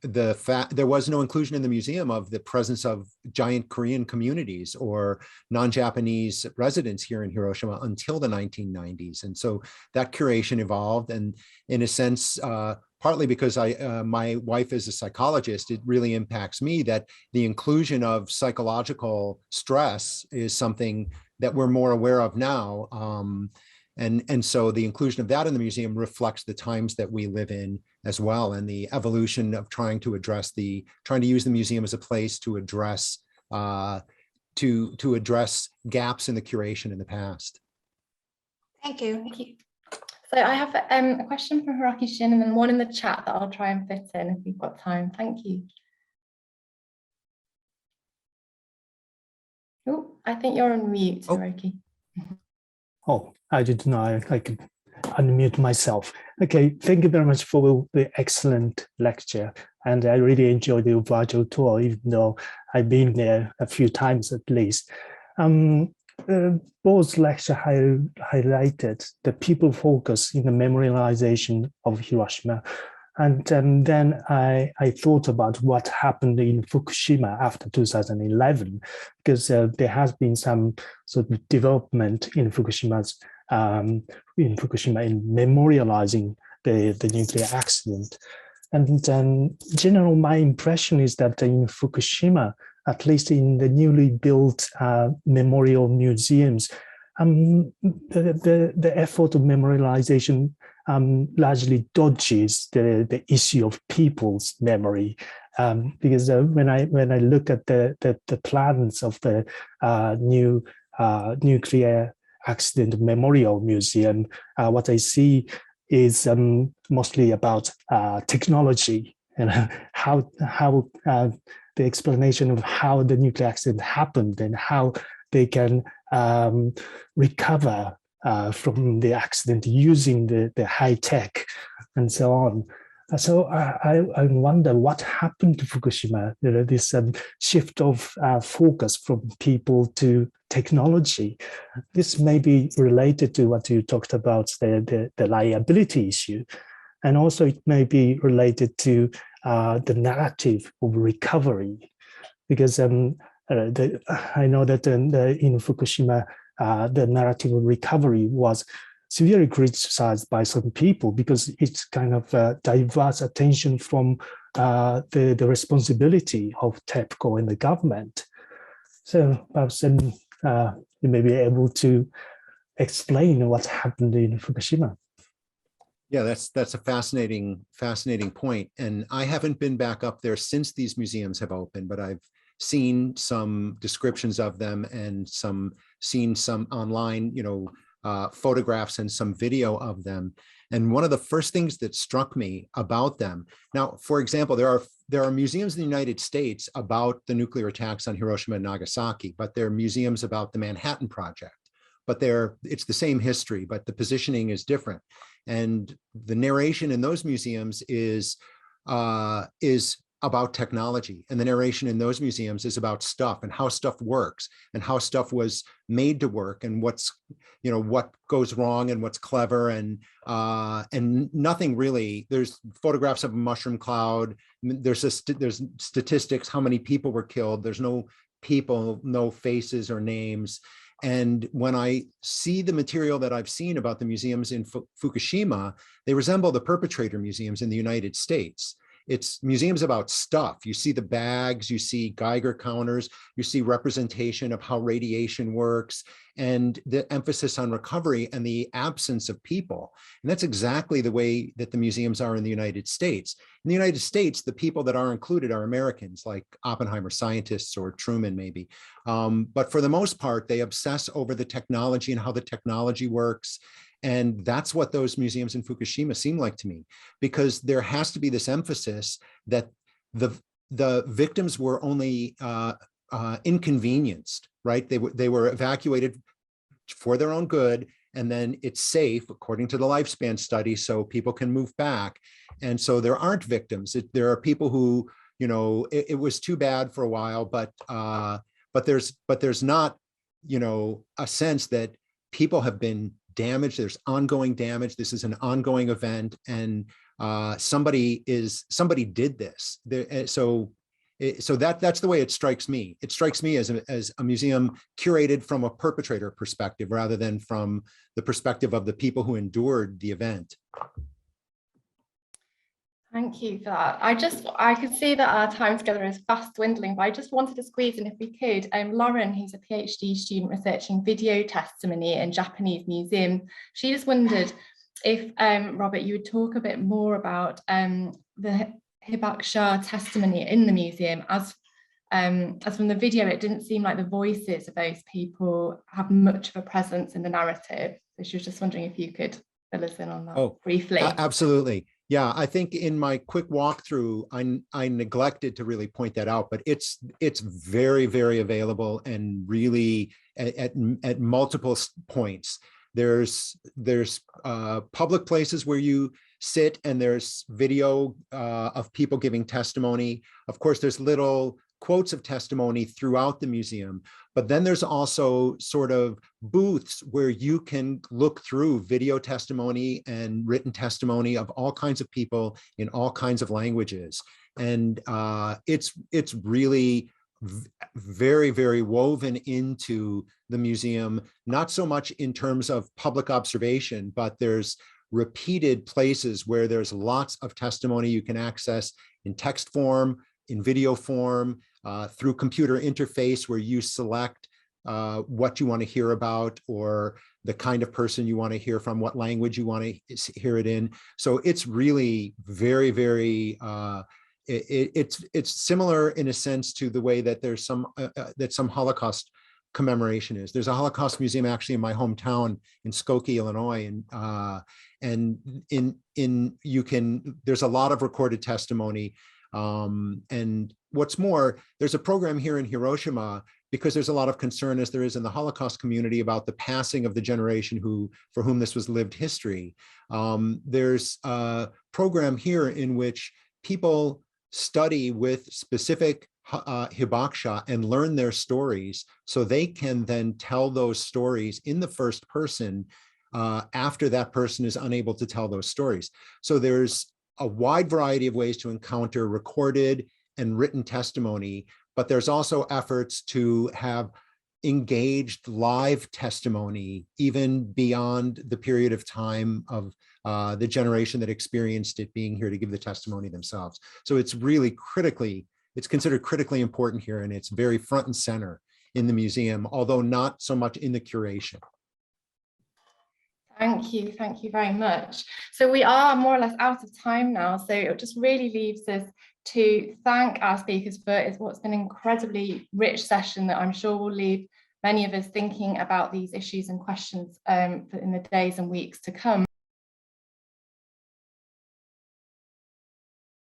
there was no inclusion in the museum of the presence of giant Korean communities or non-Japanese residents here in Hiroshima until the 1990s. And so that curation evolved, and in a sense, partly because my wife is a psychologist, it really impacts me that the inclusion of psychological stress is something that we're more aware of now. And so the inclusion of that in the museum reflects the times that we live in as well, and the evolution of trying to use the museum as a place to address to address gaps in the curation in the past. Thank you. Thank you. So I have a question from Hiraki Shin and then one in the chat that I'll try and fit in if we've got time. Thank you. Oh, I think you're on mute, Hiraki. Oh, I didn't know I could unmute myself. Okay, thank you very much for the excellent lecture. And I really enjoyed the virtual tour, even though I've been there a few times at least. Both lecture highlighted the people focus in the memorialization of Hiroshima. And then I thought about what happened in Fukushima after 2011, because there has been some sort of development in Fukushima in memorializing the nuclear accident. And general, my impression is that in Fukushima, at least in the newly built memorial museums, the effort of memorialization largely dodges the issue of people's memory, because when I look at the plans of the new nuclear accident memorial museum, what I see is mostly about technology and how the explanation of how the nuclear accident happened and how they can recover from the accident using the high tech and so on. So I wonder what happened to Fukushima, this shift of focus from people to technology. This may be related to what you talked about, the liability issue. And also it may be related to the narrative of recovery, because I know that in Fukushima, the narrative of recovery was severely criticized by some people because it kind of diverts attention from the responsibility of TEPCO and the government. So perhaps you may be able to explain what happened in Fukushima. Yeah, that's a fascinating point. And I haven't been back up there since these museums have opened, but I've seen some descriptions of them and seen some online, photographs and some video of them. And one of the first things that struck me about them, now, for example, there are museums in the United States about the nuclear attacks on Hiroshima and Nagasaki, but there are museums about the Manhattan Project. But it's the same history, but the positioning is different. And the narration in those museums is about technology, and the narration in those museums is about stuff and how stuff works and how stuff was made to work and what goes wrong and what's clever and nothing really. There's photographs of a mushroom cloud. There's statistics, how many people were killed. There's no people, no faces or names. And when I see the material that I've seen about the museums in Fukushima, they resemble the perpetrator museums in the United States. It's museums about stuff. You see the bags, you see Geiger counters, you see representation of how radiation works, and the emphasis on recovery and the absence of people. And that's exactly the way that the museums are in the United States. In the United States, the people that are included are Americans, like Oppenheimer scientists or Truman maybe. But for the most part, they obsess over the technology and how the technology works. And that's what those museums in Fukushima seem like to me, because there has to be this emphasis that the victims were only inconvenienced, right? They were evacuated for their own good, and then it's safe according to the lifespan study, so people can move back. And so there aren't victims. There are people who, it was too bad for a while, but there's not, a sense that people have been damage. There's ongoing damage. This is an ongoing event, and somebody did this. So that's the way it strikes me. It strikes me as a museum curated from a perpetrator perspective rather than from the perspective of the people who endured the event. Thank you for that. I could see that our time together is fast dwindling, but I just wanted to squeeze in, if we could, Lauren, who's a PhD student researching video testimony in Japanese museum. She just wondered if, Robert, you would talk a bit more about the Hibakusha testimony in the museum. As from the video, it didn't seem like the voices of those people have much of a presence in the narrative. So she was just wondering if you could fill us in on that briefly. Absolutely. Yeah, I think in my quick walkthrough, I neglected to really point that out, but it's very, very available and really at multiple points. There's public places where you sit and there's video of people giving testimony. Of course, there's little quotes of testimony throughout the museum, but then there's also sort of booths where you can look through video testimony and written testimony of all kinds of people in all kinds of languages. And it's really very, very woven into the museum, not so much in terms of public observation, but there's repeated places where there's lots of testimony you can access in text form, in video form, through computer interface where you select what you want to hear about or the kind of person you want to hear from, what language you want to hear it in. So it's really very, very, it's similar in a sense to the way that there's some Holocaust commemoration is. There's a Holocaust museum actually in my hometown in Skokie, Illinois, and there's a lot of recorded testimony. And what's more, there's a program here in Hiroshima because there's a lot of concern, as there is in the Holocaust community, about the passing of the generation for whom this was lived history. There's a program here in which people study with specific Hibakusha and learn their stories so they can then tell those stories in the first person after that person is unable to tell those stories. So there's a wide variety of ways to encounter recorded and written testimony, but there's also efforts to have engaged live testimony even beyond the period of time of the generation that experienced it being here to give the testimony themselves. So it's really it's considered critically important here, and it's very front and center in the museum, although not so much in the curation. Thank you very much. So we are more or less out of time now, so it just really leaves us to thank our speakers for what's been an incredibly rich session that I'm sure will leave many of us thinking about these issues and questions in the days and weeks to come.